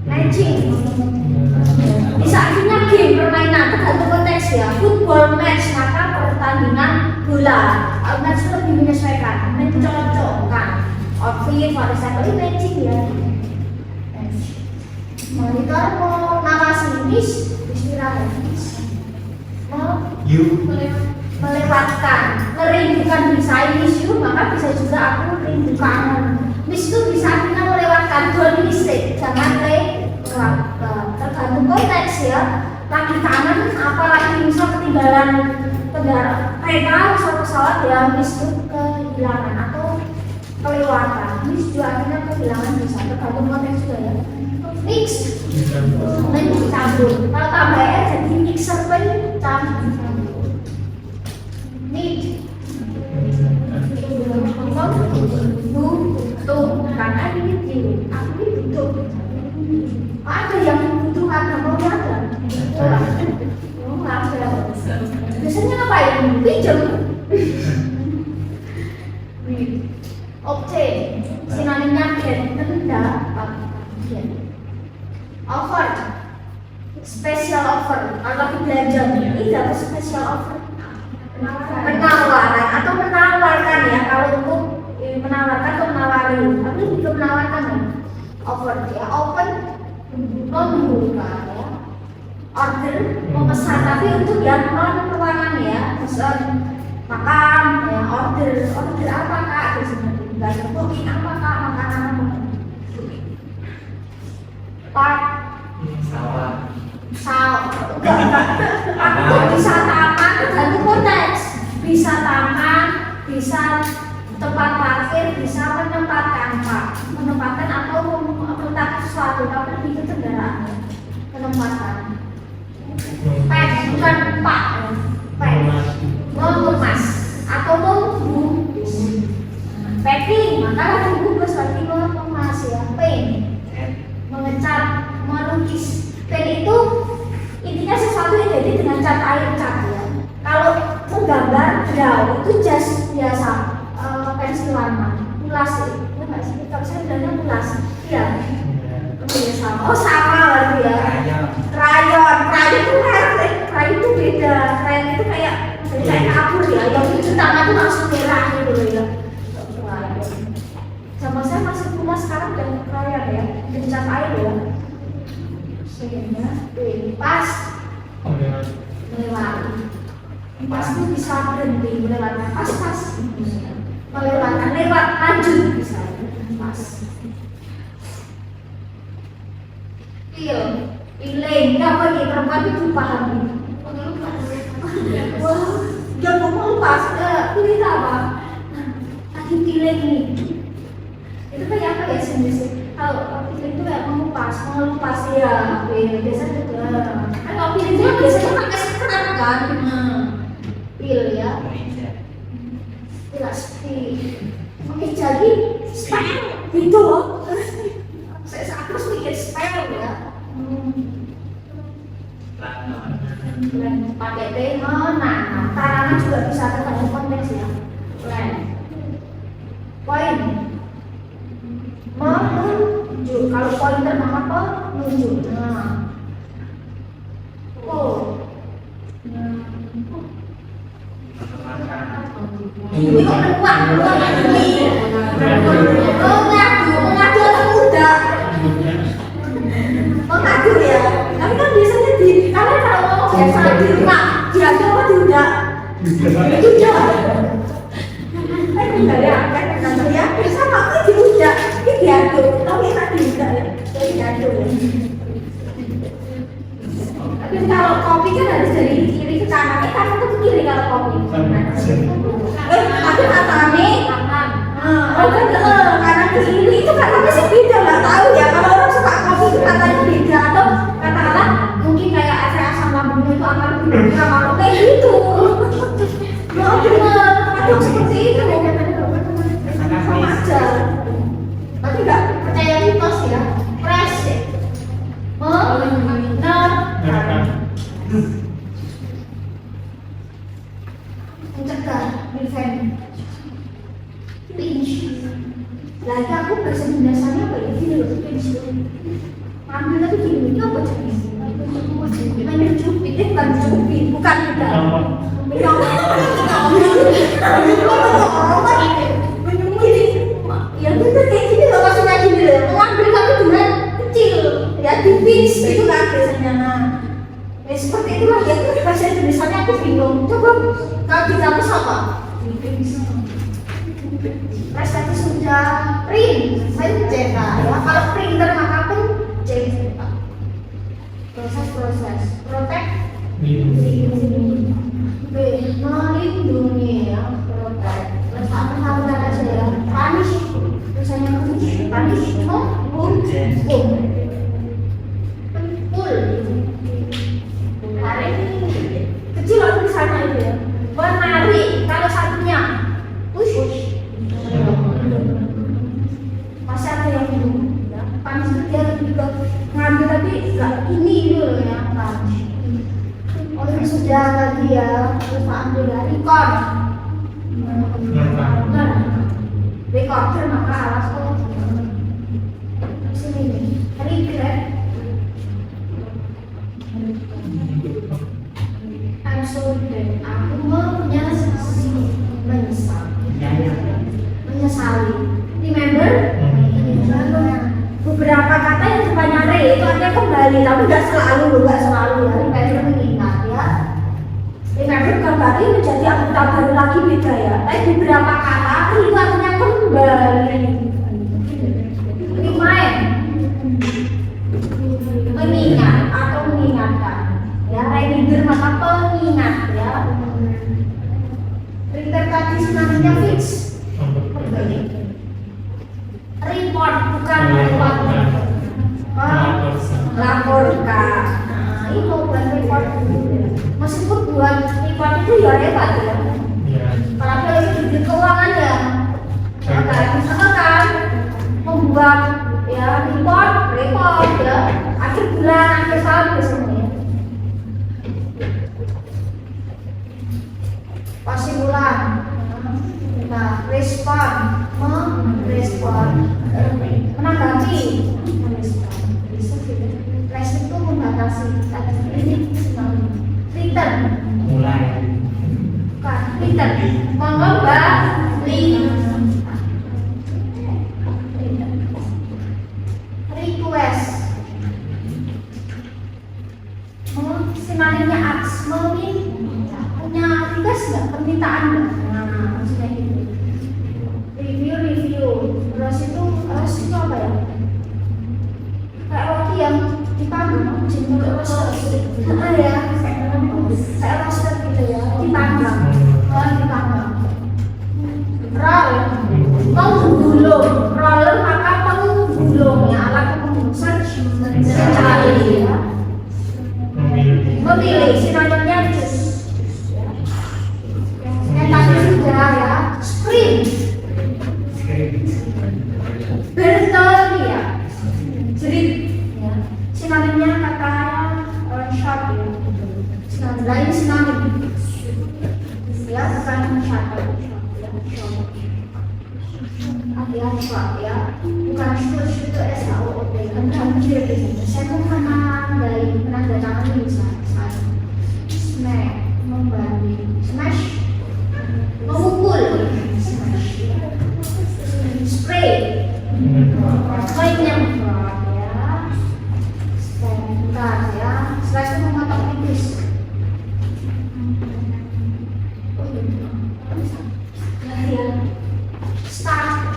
Speaker 1: Matching. Bisa artinya game permainan, tergantung konteks ya. Football match, maka pertandingan bola. Match itu lebih menyesuaikan, mencocokkan. Outfit, for example, ini matching ya. Monitor mau ngawasi istirahat melewatkan, merindukan bisa miss you, maka bisa juga aku rindu kangen. Miss itu bisa artinya melewatkan, don't mistake, jangan lewatkan. Tergantung konteks ya. Lagi kangen, apalagi misal ketinggalan kereta atau pesawat ya, miss itu kehilangan atau kelewatan. Miss juga artinya kehilangan bisa, tergantung konteks juga ya. Mix, campur. Kalau tambah ya jadi mixer pun campur. Need, butuh, karena ini butuh. Aku ini butuh. Ada yang membutuhkan, kamu ada. Ada. Biasanya ngapain? Pinjam. Oke, sinonimnya get, mendapat. Offer, special offer. Kalau lagi belanja ini dapat special offer. Penawaran atau menawarkan ya. Kalau untuk menawarkan atau menawari, tapi juga menawarkan ya. Offer ya, open, membuka ya. Order, memesan, tapi untuk yang non keuangan ya. Pesan makan ya, order apa kak? Biasanya booking apa kak? Makanan apa? Aku bisa taman tergantung konteks. Bisa taman, bisa tempat parkir, bisa menempatkan atau meletakkan sesuatu, tapi itu kendaraan. Penempatan. Pack bukan pak, pack. Mengemas atau membungkus. Packing, maka membungkus berarti mengemas ya. Paint, mengecat, melukis. Pen itu intinya sesuatu yang identik dengan cat air cat ya. Kalau menggambar draw itu jas biasa, pensil warna, pulas ya. Enggak sih, kalau saya bilangnya pulas. Iya. Sama. Oh sama berarti ya. Krayon itu beda. Krayon itu kayak kapur ya. Yang itu tangan itu langsung merah gitu ya. Sama saya masih pulas sekarang dan krayon ya, jadi cat air ya. Sehingga pas melewati. Pas itu bisa berhenti melewati pas melewatkan lewat lanjut bisa pas. Pilih apa ini perempuan itu paham ini. Wah, dia ngomong pas pilih apa? Lagi pilih ini. Itu kayak apa ya sih? Kalau pilih itu kayak mengelupas ya. Biasanya juga. Kalau pilih itu biasanya pakai sekat kan? Pilih ya. Tidak seperti jadi spell gitu loh. Saya terus mikir spell ya. Pakai T, nah, tarana juga bisa tergantung konteks ya. Plan, poin, menunjuk. Kalau pointer maka penunjuk. Nah, ini kok kuat ini. Mengadu atau mudah? Mengadu ya. Tapi kan biasanya karena kalau ngomong biasa di rumah, diadu apa tidak? Tidak. Enggak ya, kan ya. Sama aku diudak, ini diadu. Tapi tadi tidak ya, diadu ya. Tapi kalau kopi kan harus dari kiri ke kanan, kanan itu ke kiri kalau kopi. Tapi katanya, kanan ke kiri itu katanya sih beda, nggak tahu ya. Kalau orang suka kopi itu katanya beda atau katakanlah mungkin kayak efek asam lambungnya itu akan lebih kalau kayak gitu. Mau bener, kadang seperti itu. Sama aja. Tapi nggak percaya mitos ya. Press, mencegah, prevent, pinch. Lagi aku bahasa Indonesianya apa ya? Gini loh, pinch. Ambil tapi gini, itu apa jenis? Mencubit, bukan mencubit, bukan tidak. Ya bener kayak gini loh, maksudnya gini loh. Mengambil tapi dengan kecil, ya di pinch itu kan biasanya. Nah, seperti itulah ya. Bahasa Indonesianya aku bingung. Coba kalau kita apa? Prestasi sudah print, saya cetak ya. Kalau printer maka pun cetak. Proses protect, melindungi ya, protect. Terus apa aja ya? Punish, misalnya punish, pull, tarik, kecil atau misalnya itu ya. Menarik, kalau satunya push. Masih ada yang minum ya. Panis itu dia lebih ke ngambil tapi enggak ini dulu ya panis. Oh ini sudah lagi ya. Terus ambil dari record. Recorder maka alas kok sini nih. Regret. I'm sorry that aku menyesali. Remember? Beberapa kata yang depannya re itu artinya kembali, tapi nggak selalu ya. Remember mengingat ya. Remember bukan berarti menjadi anggota baru lagi beda ya. Tapi beberapa kata itu artinya kembali. Remind, mengingat atau mengingatkan. Ya, reminder maka pengingat ya. Interpretasi sinonimnya fix. Report bukan report. Laporkan. Nah, itu bukan report. Meskipun buat report itu ya repot ya. Apalagi di keuangan ya. Misalkan kan membuat ya report ya akhir bulan akhir tahun biasanya. Pasimulan. Nah, respon, menanggapi, respon itu membatasi, ini return, bukan return, mengembali, request, permintaan nggak? Nah, maksudnya gitu. Review. Terus itu apa ya? Kayak roti yang dipanggang, jempol roster. Ya, kayak roster gitu ya, dipanggang. Roller maka penggulung ya, alat penggusan mencari ya. Memilih sinonimnya jus. Yang tadi sudah ya, sprint. Bertoria, jerit ya. Sinonimnya kata short ya. Sinonim lain sinonim ya, bukan short ya. Ya, bukan itu SAOOT kan hampir saya tuh menanda tangan ini saya smash membanding smash memukul smash spray yang berat ya sebentar ya slash itu memotong tipis ya start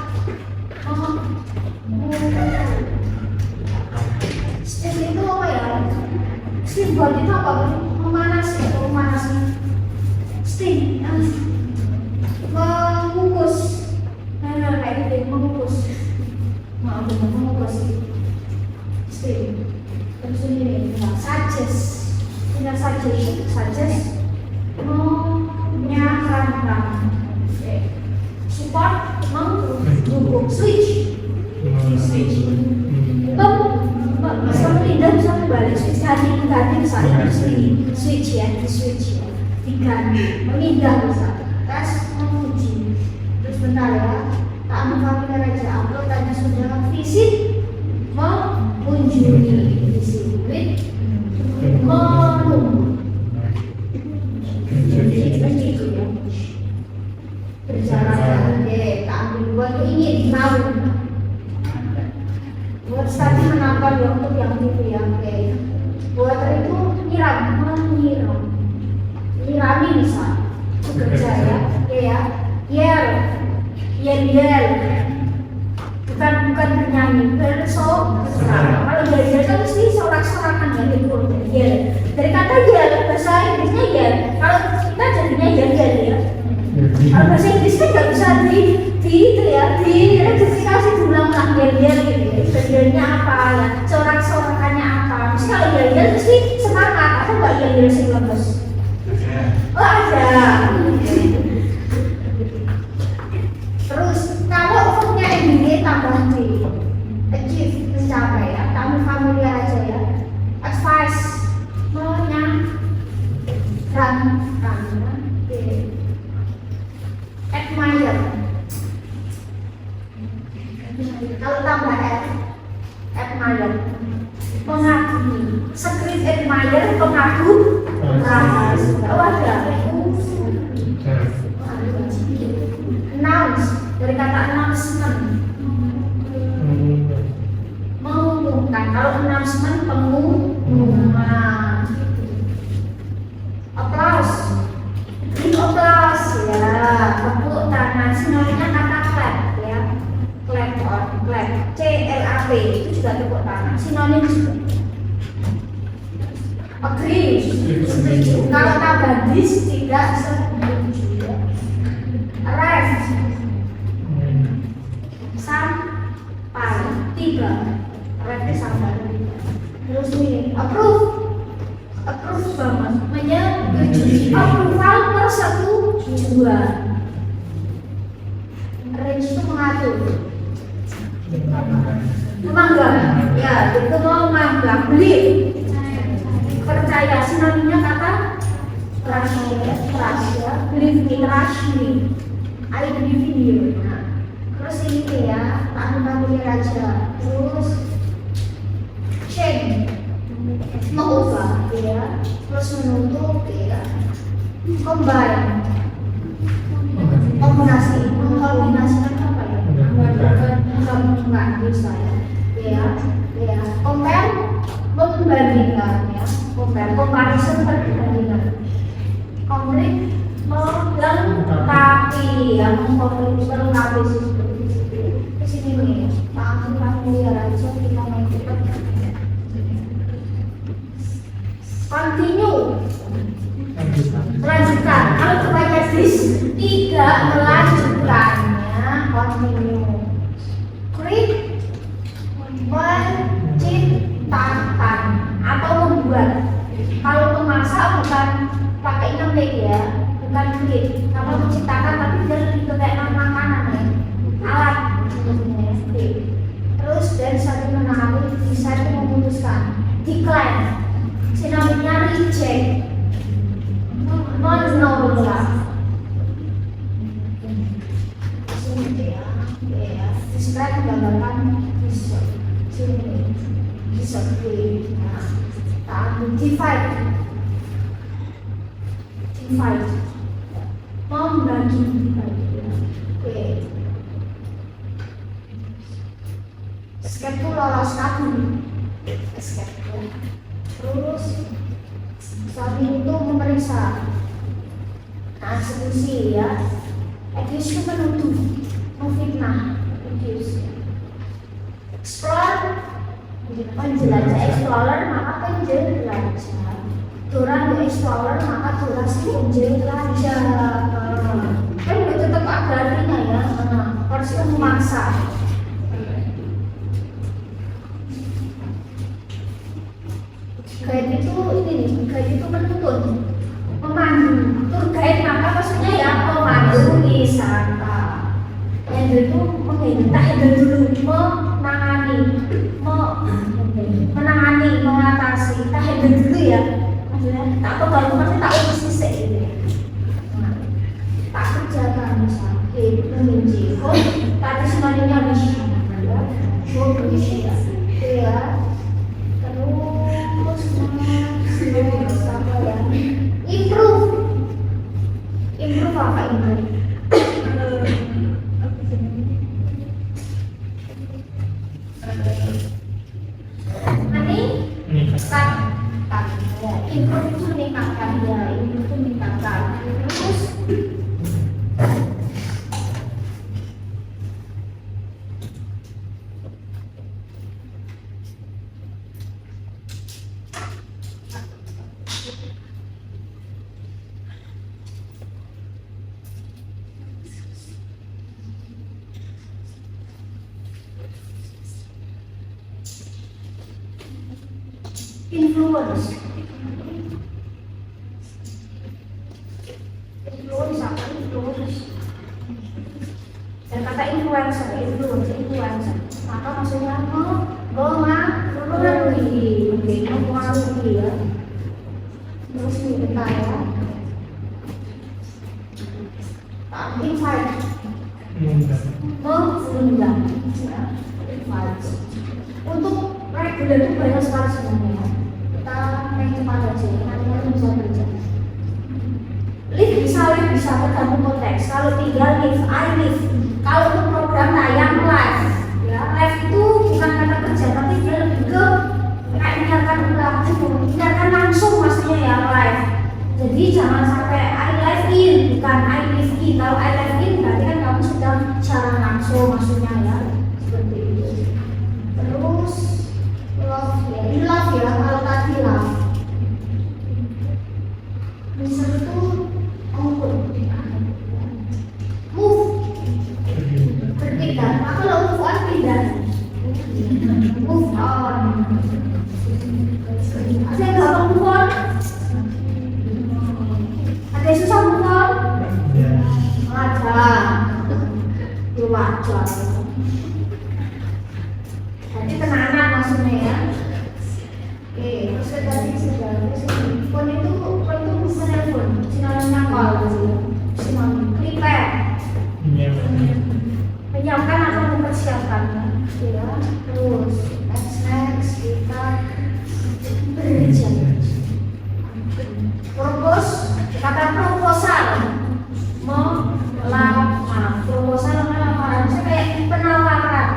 Speaker 1: steam itu apa ya? Steam buat itu apa? Memanasi. Steam mengukus. Nah, kayak gitu, mengukus. Mengukus. Steam. Terus ini suggest. Menyarankan. Support mendukung switch seperti tidak bisa kembali switch ganti misalnya switch ya diganti memindah bisa tes menguji terus benar ya tak ambil aja upload tadi sudah visit mengunjungi visit menunggu begitu ya berjalan tak ambil buat ini tahu buat tadi menambah ya untuk yang itu ya oke buat itu nyirami bisa bekerja ya yel bukan bernyanyi kalau yel kan mesti sorak-sorakan ya gitu yel dari kata yel bahasa Inggrisnya yel kalau kita jadinya yel ya kalau bahasa Inggris kan nggak bisa diidentifikasi diulang-ulang yel gitu ya yelnya apa ya sorak-sorakannya apa mesti kalau yel mesti semangat atau nggak yel sih bagus ada terus kalau fontnya ini tambah di achieve mencapai ya kamu familiar aja ya advice admire kalau tambah admire mengagumi script admire pengagum ada announce dari kata announcement mengumumkan kalau announcement pengumuman applause ya tepuk tangan sinonimnya kata clap ya clap CLAP itu juga tepuk tangan sinonim juga agree setuju kalau tambah this tidak setuju rest sampai tiga rest sampai tiga terus ini approve banget menyetujui approval persetujuan range itu mengatur memanggang ya itu memanggang beli percaya sinonimnya kata trust ya believe me trust me I believe in you nah, terus ini ya tak mengambil aja terus change mengubah ya terus menutup ya combine mengkombinasikan apa ya menggabungkan bisa ya compare membandingkan ya comparison perbandingan konflik melengkapi ya, melengkapi di sini nih. Langsung lihat aja kita main cepat. Continue. Melanjutkan. Kalau terbaca tidak melanjutkannya, continue. Create, menciptakan atau membuat. Kalau memasak bukan pakai make ya, bukan create. Kalau menciptakan tapi dia lebih ke kayak makanan ya, alat. Terus dari satu menangani bisa itu memutuskan. Decline, sinonimnya reject, menolak. Describe menggambarkan disagree. Divide, membagi. Oke. Escape itu lolos kabur. Escape. Terus saat itu memeriksa. Eksekusi ya. Accuse itu menuduh, memfitnah. Explore, penjelajah. Explorer maka penjelajah. Dora the explorer maka Dora si penjelajah. Kan udah tetap ada artinya ya. Harus memaksa. Guide itu ini, guide itu menuntun, memandu. Tour guide maka maksudnya ya pemandu wisata. Handle itu menghindar, handle dulu, menangani, mengatasi. Kita handle dulu ya. Maksudnya tak pegang, maksudnya tak urus sisik ini. Tak kerjakan misalnya, menginci. Tadi semuanya bisa. Bisa ya. Improve apa improve? Meningkatkan ya, improve itu meningkatkan ya, improve itu meningkatkan. Terus influence apa influence? Dan kata influencer, influencer. Maka maksudnya mempengaruhi, mempengaruhi ya. Terus ini kita ya. Invite, mengundang. Invite. Untuk reguler itu banyak sekali sebenarnya. Kita main cepat aja, nanti bisa baca. Live bisa tergantung konteks. Kalau tinggal live, I live. Kalau untuk program tayang live, ya live itu bukan kata kerja, tapi dia lebih ke kayak menyiarkan langsung maksudnya ya live. Jadi jangan sampai I live in, bukan I live in. Kalau I live in berarti kan kamu sudah siaran langsung maksudnya ya, seperti itu. Terus love ya, love ya. Kalau tadi love, misalnya itu move, berpindah. Maka kalau move on pindah, move on. Ada yang gampang move on? Ada yang susah move on? Ada, itu wajar. Jadi tenanan maksudnya ya. Oke, terus tadi sudah phone itu menelpon, sinonimnya call, sinonim prepare, menyiapkan atau mempersiapkan, ya. Terus next kita bekerja. Propose, kata proposal, melamar. Proposal lamaran, saya kayak penawaran.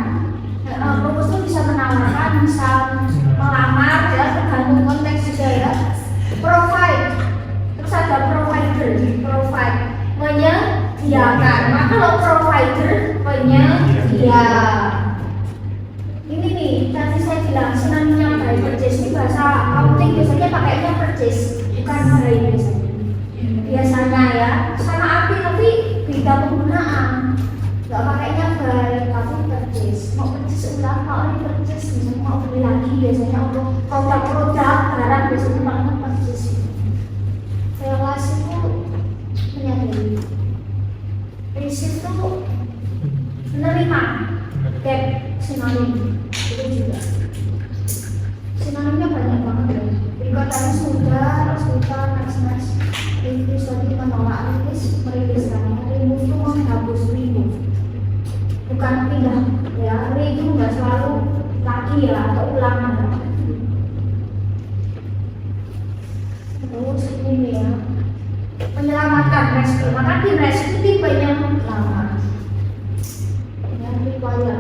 Speaker 1: Proposal bisa menawarkan, bisa melamar, ya tergantung konteks juga ya. Provide, terus ada provider, provide menyediakan. Maka kalau provider penyedia. Ini nih, tadi saya bilang sinonimnya by purchase ini bahasa accounting biasanya pakainya purchase, bukan by biasanya. Biasanya ya, sama arti tapi beda penggunaan. Nggak pakainya by tapi purchase. Mau purchase ulang, kalau ini purchase misalnya mau beli lagi biasanya untuk produk-produk barang biasanya pakainya purchase. Relasi itu menyadari. Receive itu menerima. Debt sinonim itu juga. Sinonimnya banyak banget ya. Berikutnya sudah, next. Release tadi menolak, meriliskan. Remove itu menghapus, remove. Bukan pindah ya. Itu nggak selalu lagi ya atau ulangan. Terus ini ya. Menyelamatkan rescue. Maka di rescue tipenya lama. Require ya,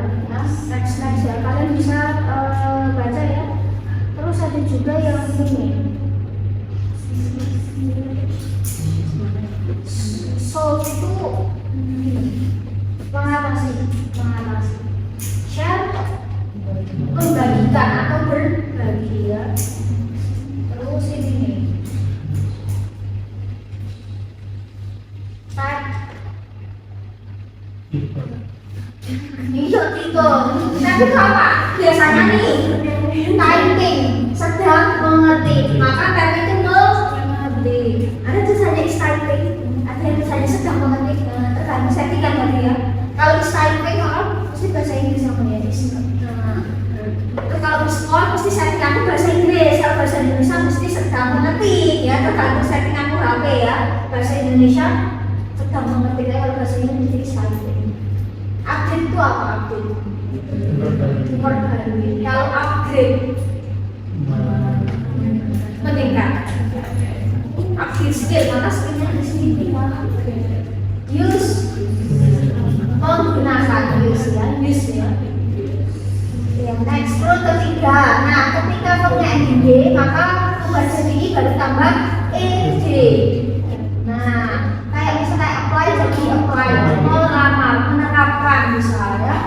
Speaker 1: next ya, kalian bisa baca ya. Terus ada juga yang ini solve itu mengatasi share membagikan atau berbagi ya. Terus ini type iya gitu. Tapi apa? Biasanya nih typing sedang mengerti. Maka typing itu mengerti. Ada tulisannya is typing, ada yang tulisannya sedang mengerti. Tergantung settingan tadi ya. Kalau is typing kalau pasti bahasa Inggris namanya is. Kalau di sekolah pasti settinganku bahasa Inggris. Kalau bahasa Indonesia mesti sedang mengerti ya. Tergantung settinganku HP ya. Bahasa Indonesia sedang mengerti. Kalau bahasa Inggris mesti typing. Upgrade itu apa upgrade? Diperbarui. Kalau upgrade meningkat. Upgrade skill, maka skillnya di sini tinggal upgrade. Use menggunakan use ya. Yang next rule ketiga. Nah, ketika punya ed maka tugas ini baru tambah ed. Nah, kayak misalnya apply jadi apply, melamar, menerapkan misalnya.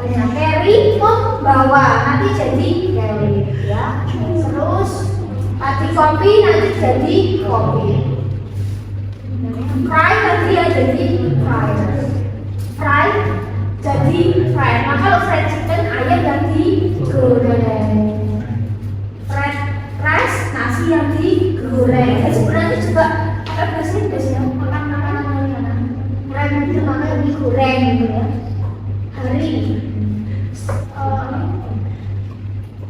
Speaker 1: Banyak carry, membawa, nanti jadi carry ya. Terus tadi copy nanti jadi copy. Fry nanti ya jadi fry. Fry jadi fry. Maka kalau fried chicken ayam yang digoreng. Fried rice nasi yang digoreng. Sebenarnya juga ada bahasa Inggris ya, makan makanan. Fried itu makanya digoreng gitu ya. Hari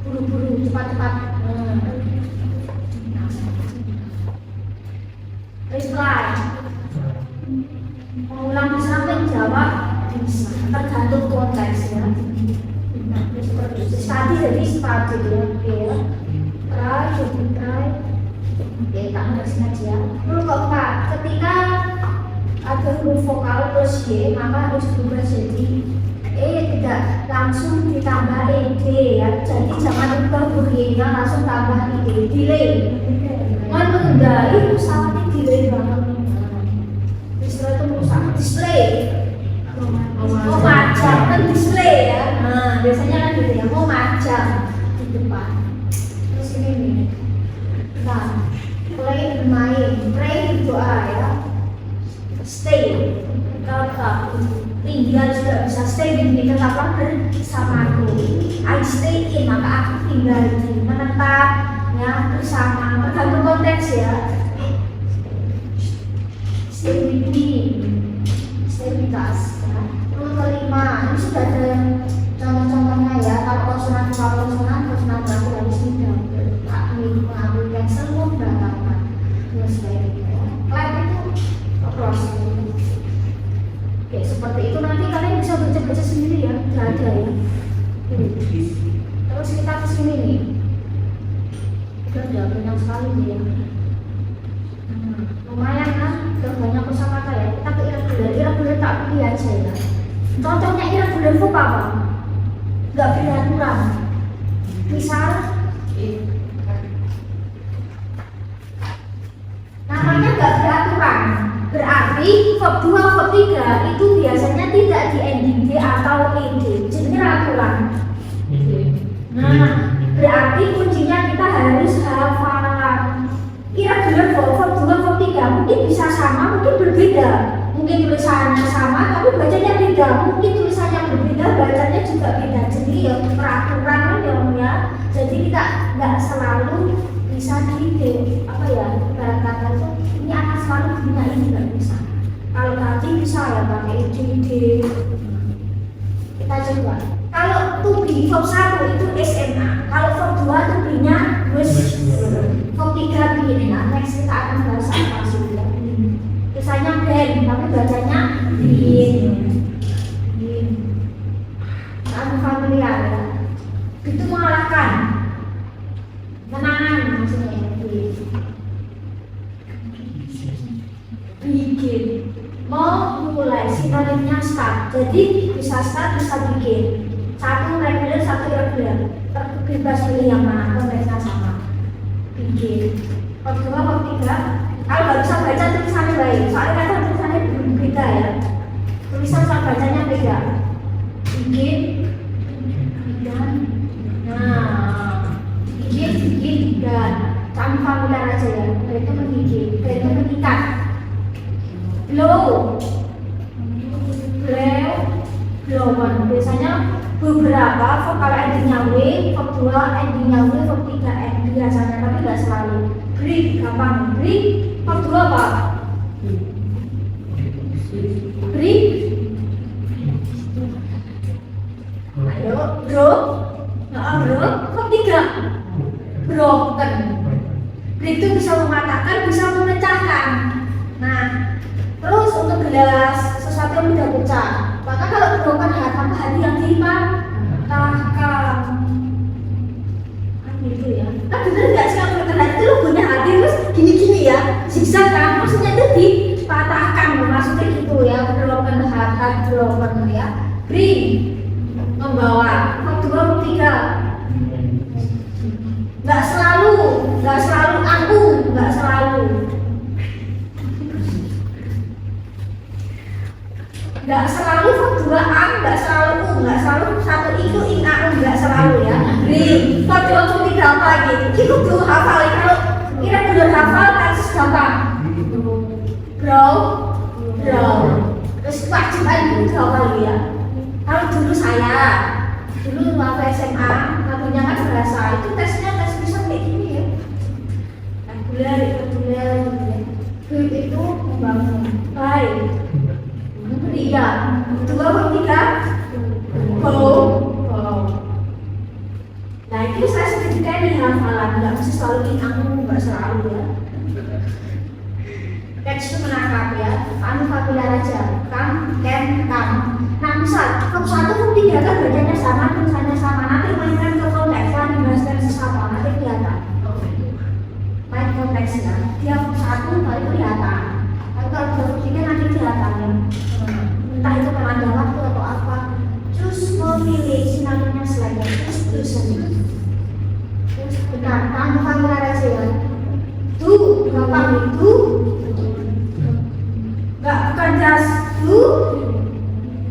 Speaker 1: buru-buru cepat-cepat. Reply mengulang bisa menjawab bisa tergantung konteks ya. Seperti itu tadi jadi seperti itu ya. Try oke, tak ngerti aja. Huruf keempat, ketika ada huruf vokal plus y maka harus berubah jadi tidak langsung ditambah ed ya. Jadi jangan ubah y-nya langsung tambah ed. Delay mengendali pesawatnya delay banget. Istilah itu merusak display. Memajang kan display ya. Nah, biasanya kan gitu ya, memajang di depan. Terus ini nih. Nah, play bermain, pray berdoa ya. Stay. Kalau tinggal juga bisa stay di sini, tetaplah bersamaku. I stay in, maka aku tinggal di menetap ya bersama. Tergantung konteks ya. Stay with me, stay with us ya. Yang kelima, ini sudah ada contoh-contohnya ya. Kalau konsonan berarti harus tidak mengambil cancel, membatalkan. Terus kayak gitu ya. Clap itu proses. Oke, seperti itu nanti kalian bisa baca-baca sendiri ya, tidak ada ya. Terus kita ke sini nih. Udah banyak sekali nih ya. Lumayan kan, udah banyak kosakata ya. Kita ke irregular tak pilih aja ya. Contohnya irregular verb apa? Gak beraturan. Misal namanya gak beraturan, berarti Tapi verb 2, verb 3 itu biasanya tidak di ending D atau ed. Jadi rangkulan. Nah, berarti kuncinya kita harus hafalan. Kira-kira verb 2, verb 3 mungkin bisa sama, mungkin berbeda. Mungkin tulisannya sama, tapi bacanya beda. Mungkin tulisannya berbeda, bacanya juga beda. Jadi ya peraturan ya. Jadi kita nggak selalu bisa apa ya, ibarat kata itu ini akan selalu guna, ini nggak bisa. Kalau tadi bisa ya pakai id. Kita coba. Kalau to be verb 1 itu SMA. Kalau verb 2 to be-nya was. Verb 3 begini. Nah, next kita akan bahas apa sih ya. Tulisannya ben, tapi bacanya bin. Kamu familiar ya. Itu mengalahkan. Menangan maksudnya. Bikin. Mau mulai sinonimnya start. Jadi bisa start, bisa bikin. Satu regular, satu irregular. Bebas pilih yang mana, konteksnya sama. Bikin. Kedua, ketiga. Kalau nggak bisa baca tulisannya baik. Soalnya kadang tulisannya beda ya. Tulisan sama bacanya beda. Bikin. Dan. Nah. Bikin dan. Kamu familiar aja ya. Itu membikin. Itu mengikat. Blow. Blown. Biasanya beberapa verb kalau endingnya W, verb 2 endingnya W, verb 3 N biasanya, tapi nggak selalu. Break, gampang. Break, verb 2 apa? Break. Ayo, bro. Bro, verb 3 broken. Break itu bisa mematahkan, bisa memecahkan. Nah, terus untuk gelas sesuatu yang mudah pecah. Maka kalau broken ya tambah hati yang dipatahkan. Gitu ya. Kan bener nggak sih kalau broken hati itu logonya hati terus gini-gini ya, zigzag kan? Maksudnya itu dipatahkan, maksudnya gitu ya. Broken heart, broken ya. Bring, membawa. Verb 2, verb 3. Nggak selalu aku, nggak selalu. Nggak selalu verb 2 am, nggak selalu u, nggak selalu satu itu in au, nggak selalu ya. Bring, verb 2, verb 3 apa lagi? Itu tuh hafal. Kalau kira benar hafal kan gampang. Grow. Terus wajib aja itu hafal ya. Kalau dulu saya, waktu SMA, ngakunya kan bahasa itu tesnya tes bisa kayak gini ya. Reguler. Build itu membangun. Baik. Iya. 2, verb 3. Bow. Nah itu saya sebutkan nih hafalan, nggak mesti selalu aku, nggak selalu ya. Teks itu menangkap ya. Kamu familiar aja. Kam. Nah misal, verb 1, verb 3 kan bacanya sama, tulisannya sama. Nanti mainkan ke konteks, kan dibahas dari sesama, nanti kelihatan. Main konteksnya, dia verb 1 baru kelihatan. Tapi kalau verb 3 nanti kelihatan ya. Entah itu karena ada waktu atau apa. Terus memilih sinonimnya selain terus saja. Terus benar, kamu familiar aja ya. Tuh, gampang itu. Nggak bukan just do.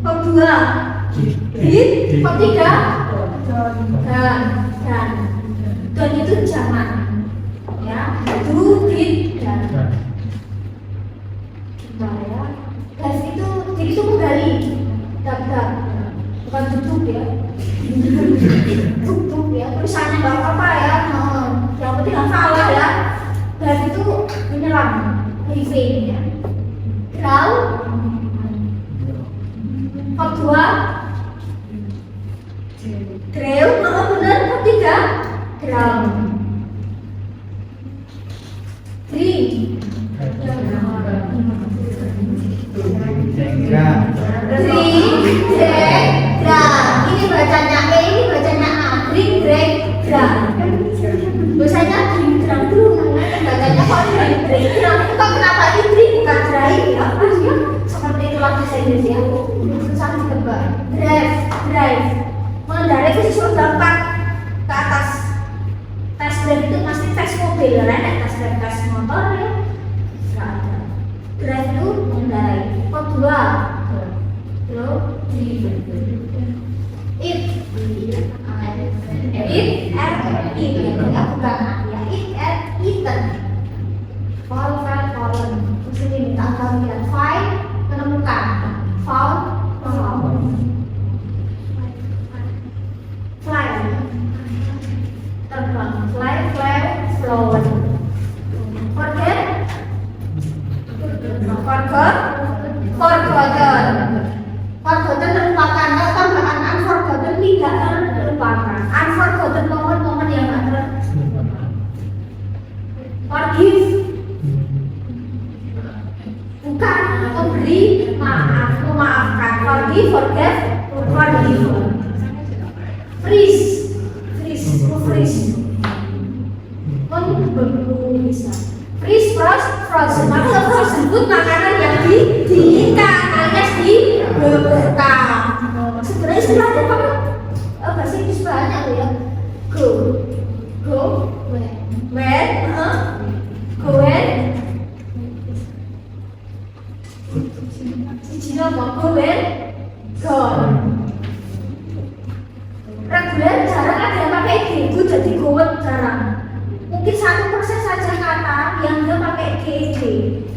Speaker 1: Verb 2 did, verb 3 dan itu jangan ya, do, did, dan ya. Gas itu, jadi itu menggali dap, bukan tutup ya. Tutup ya, tulisannya nggak apa-apa ya. Yang penting hafal ya. Gas itu menyelam, living ya. Draw, verb 2 draw, benar, verb 3 draw. Drink. Ini bacanya E, ini bacanya A. Drink, biasanya drink dulu bacanya kok drink. Kok kenapa ini drink bukan dry ya? Maksudnya seperti itu lagi saya Indonesia. Susah ditebak. Drive. Mengendarai itu sudah 4 ke atas. Eat ya bukan ya. Eat and eaten. Fall, fell, fallen. Di sini minta kalian find, menemukan. Found, found. Fly, terbang. Fly, fly, flown. Forget, forgot, forgotten. Forgotten terlupakan. Kalau tambahan unforgotten tidak terlupakan. Unforgotten momen-momen yang nggak terlupakan. Forgive, bukan memberi maaf, memaafkan. Forgive, forget, forgive. Freeze, freeze, freeze. Membelu bisa. Freeze, frost, frozen. Maka frozen food makanan yang didinginkan alias dibekukan. Sebenarnya istilahnya apa? Bahasa Inggris banyak tuh ya. Go, when, go when. Cina mau go when, gone. Reguler jarang ada yang pakai G, jadi gowet jarang. Mungkin 1% saja kata yang dia pakai GG.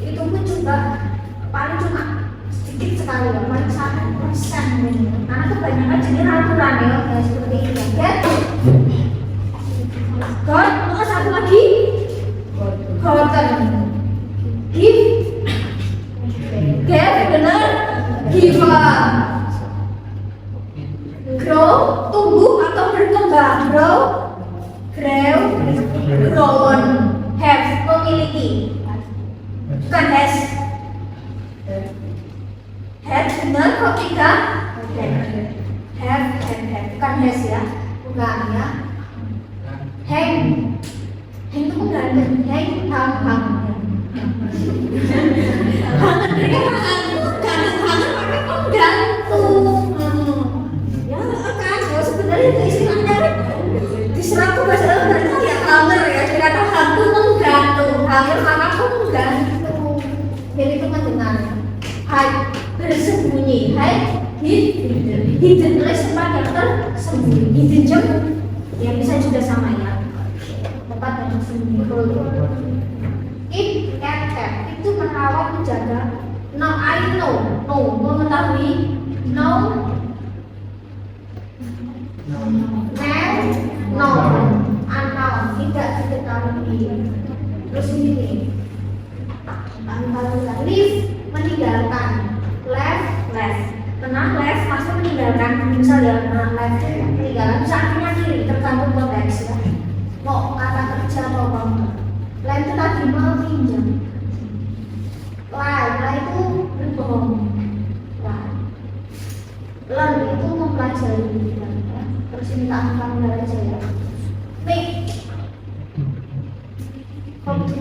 Speaker 1: Itu pun juga paling cuma sedikit sekali ya, paling 1% mungkin. Karena kebanyakan jenis aturan ya, kayak seperti ini ya. Get, got, satu lagi, gotten, give, get, bener, given. Grow, tumbuh atau berkembang. Grow, grown, have, memiliki. Bukan has. Have, benar kok tidak? Have, bukan has ya. Bukan ya. Hang, hang itu menggantung. Hang, hang. Hangat, mereka hangat pakai penggantung. Sebenarnya itu istilahnya diserang ke bahasa Indonesia ya hanger ya, dikata hantu menggantung, hanger maka menggantung. Jadi itu mendengar hide, bersembunyi, hide, hidden adalah tempat yang tersembunyi, hidden gem yang bisa juga sama ya, tempat yang tersembunyi. Keep, cat, itu merawat, menjaga. Now I know, mengetahui, know. No, unknown, tidak diketahui. Terus ini, leave, meninggalkan. Left, tenang left, maksudnya meninggalkan. Misal ya, left, meninggalkan. Bisa artinya kiri, tergantung konteks ya. Mau kata kerja atau apa? Left itu tadi mau pinjam. Lie itu berbohong. Learn itu mempelajari. Terus ini tak akan belajar ya. Make, verb 2.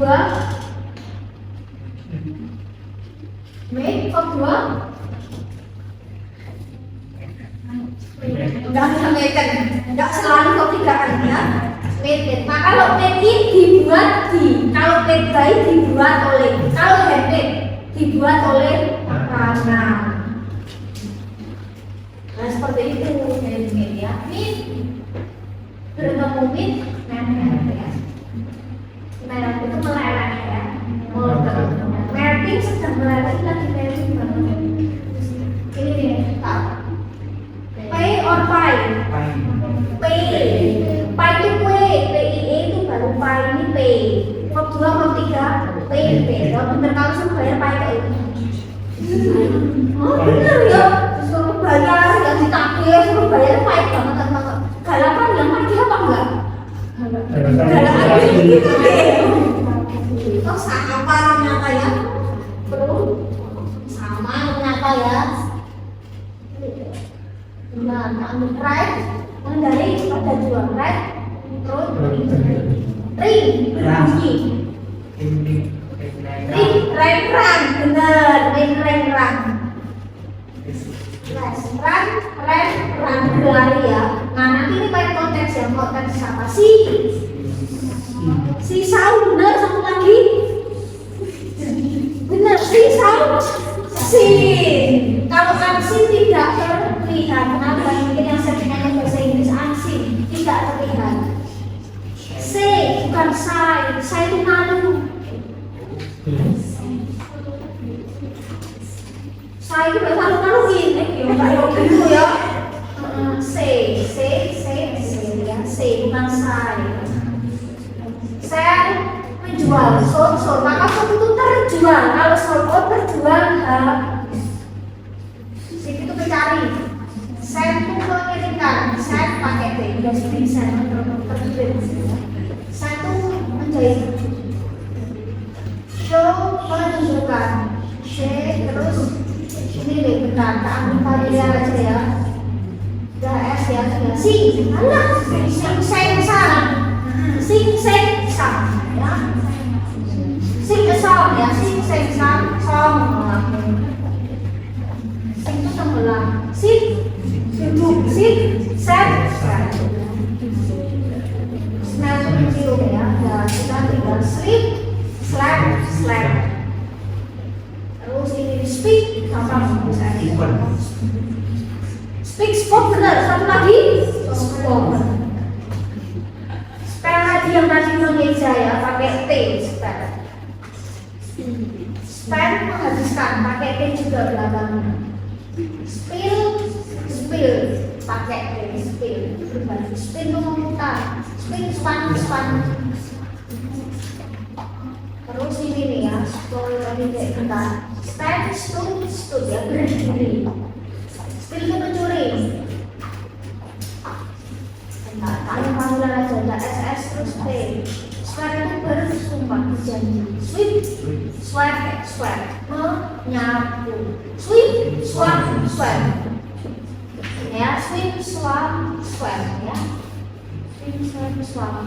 Speaker 1: Make, verb 2. Enggak sampaikan, enggak selalu verb 3 ya. Made it. Nah kalau made it dibuat di, kalau made by dibuat oleh, kalau handmade dibuat oleh tangan. Nah seperti itu handmade ya. Meet, bertemu meet, merah ya. Merah itu meleleh ya. Melting sedang meleleh lagi melting banget. Ini nih, pay or pay? Pay. Pay itu kue, PIE itu baru pay, ini pay. Verb 2, verb 3, pay. Kalau bener kalau suruh bayar pay kayak ini. Oh bener ya. Suruh bayar yang ditagih, suruh bayar baik banget banget. Galakan yang lagi apa enggak? Galakan gitu deh. Oh sama ternyata ya. Perlu sama ternyata ya. Nah, ambil right, mengendarai ada 2 right, terus ring berbunyi. Ring, rang, bener, rang. Run, berlari ya. Nah nanti ini pakai konteks ya, konteks apa sih? Si saw, bener, satu lagi. Bener, si saw, si. Kalau ansin tidak terlihat, kenapa? Mungkin yang sering bahasa Inggris ansin tidak terlihat. saya itu nganu. Saya itu bahasa nganuin, gitu ya. Ya, bukan saya. Saya menjual, sold, maka sold itu terjual. Kalau sold terjual habis. Sip itu mencari. Saya itu mengirimkan, saya pakai B, industri saya terjun. Saya itu menjahit. Show menunjukkan. C terus ini nih benar, tak ambil varian aja ya. Udah S ya, sudah sing, alah, sing sang, ya. Sing song ya, sing sang, song. Sing itu sebelah, sit, duduk, sit, set. Smell itu mencium ya. Dan kita tinggal sleep, slap. Terus ini speak, apa bisa? Speak, spot benar. Satu lagi, spot. Spell tadi yang tadi mengeja ya, pakai T, spell. Spell menghabiskan, pakai T juga belakangnya. Spill, pakai T, spill. Spin itu memutar, span. Terus ini nih ya, scroll tadi kayak kita. Stood ya, berdiri. Spill itu mencuri. Enggak, kalian panggilan aja, enggak SS terus P. Swear itu bersumpah, berjanji. Swear, menyapu. Swap, ya, swap, ya. Swap.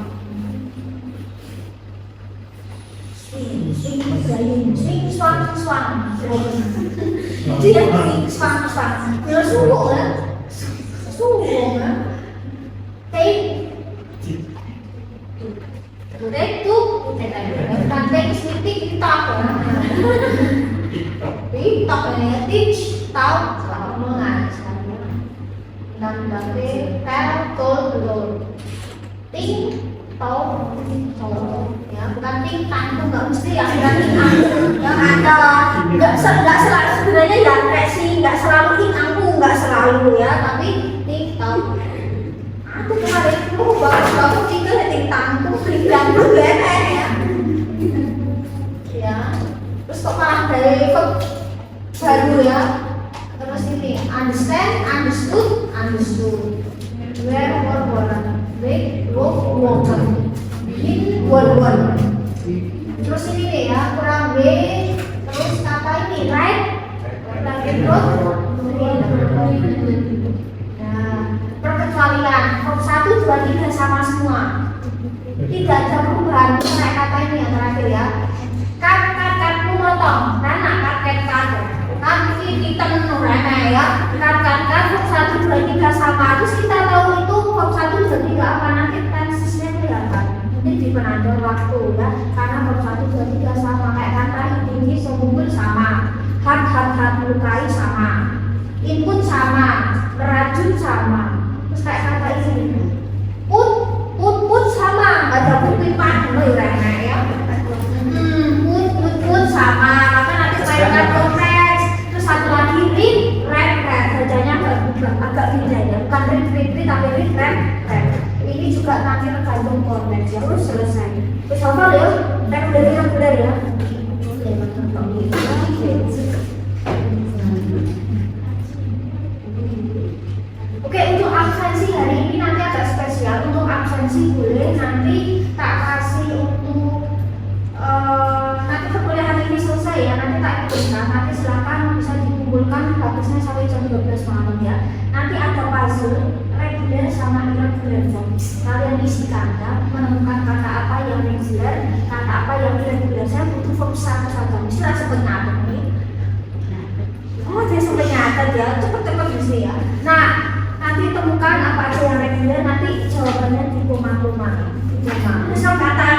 Speaker 1: Swing, swang. Itu yang swing, swang. Kalau subuh kan? Take tuh, bukan take TikTok ya, teach, tahu, selama mengajar. Dan told, think, tahu, ya bukan tintang itu nggak mesti ya, bukan tintang yang ada nggak selalu sebenarnya ya kayak sih nggak selalu tintangku nggak selalu ya, tapi tahu. Aku kemarin itu bagus juga tintangku bilang dulu ya. Ya, terus kok malah dari baru ya. Terus ini understand, understood. Where, big, walker. In, one. Terus ini nih ya, kurang B. Terus kata ini right, road. Nah, perkecualian. Form 1, 2, 3 sama semua. Tidak ada perubahan. Kayak kata ini yang terakhir ya. Kat motong. Karena kat. Kan kita menurut ya. Kat form 1, 2, 3 sama. Terus kita tahu itu form 1, 2, 3 apa nanti tensesnya kelihatan. Ini di penanda waktu ya. Karena form 1, 2, 3 sama. Kayak kata tinggi, sembunyi sama. Hat melukai sama. Input sama. Merajut sama. Terus kayak kata ini. Put sama. Nggak ada pipa dulu ya. Put sama. Maka nanti mainkan konteks. Terus satu lagi read. Bacanya agak beda ya. Bukan read tapi read. Ini juga nanti tergantung konteks ya. Terus selesai. Terus hafal ya. Kan udah benar ya. Oke, untuk absensi hari ini nanti agak spesial. Untuk absensi boleh nanti tak kasih untuk nanti perkuliahan ini selesai ya. Nanti tak ikutkan. Nanti silakan bisa dikumpulkan habisnya sampai jam 12 malam ya. Nanti ada puzzle reguler sama irregular form. Kalian isikan ya, menemukan kata apa yang reguler, kata apa yang irregular. Saya butuh form 1 saja. Bisa sebentar nih. Oh, saya sampai nyatet ya. Cepet bisa ya. Nah, nanti temukan apa aja yang reguler, nanti jawabannya di koma. Misal kata,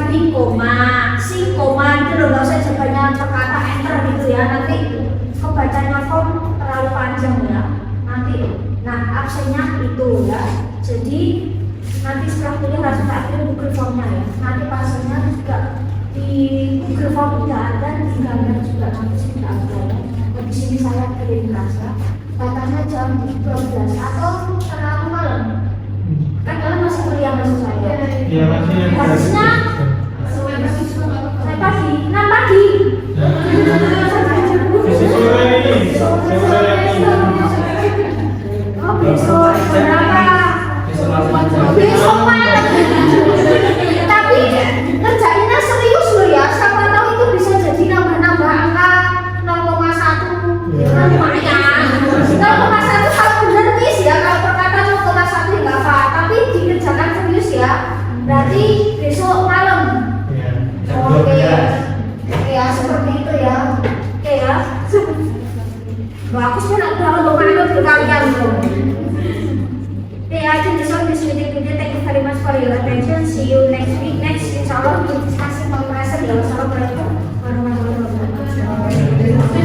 Speaker 1: beli koma, si koma itu loh, nggak usah jawabannya kata enter gitu ya. Nanti kebacanya form terlalu panjang ya. Nanti, nah absennya itu ya. Jadi nanti setelah kuliah langsung tak kirim Google Form-nya ya. Nanti passwordnya juga di Google Form tidak ada, di gambar juga nanti tidak ada ya. Di sini saya kirim rasa katanya jam 12 atau terlalu malam. Kan kalian masih kuliah maksud saya.
Speaker 3: Iya masih yang
Speaker 1: Harusnya saya pagi, 6 pagi.
Speaker 3: Masih sore ini. Sore
Speaker 1: Oh besok berapa? Besok malam. Tapi kerjainnya serius loh ya. Siapa tahu itu bisa jadi nambah-nambah angka 0,1. Lumayan. 0,1 kalau benar miss ya. Kalau perkataan 0,1 ya nggak apa. Tapi dikerjakan serius ya. Berarti besok malam.
Speaker 3: Iya.
Speaker 1: Oke. Ya seperti itu ya. Oke ya. Wah, aku sudah untuk menurut kalian loh. I think this one is meeting today. Thank you very much for your attention. See you next week. Next, inshallah, kita discussing pembahasan ya. Wassalamualaikum warahmatullahi wabarakatuh.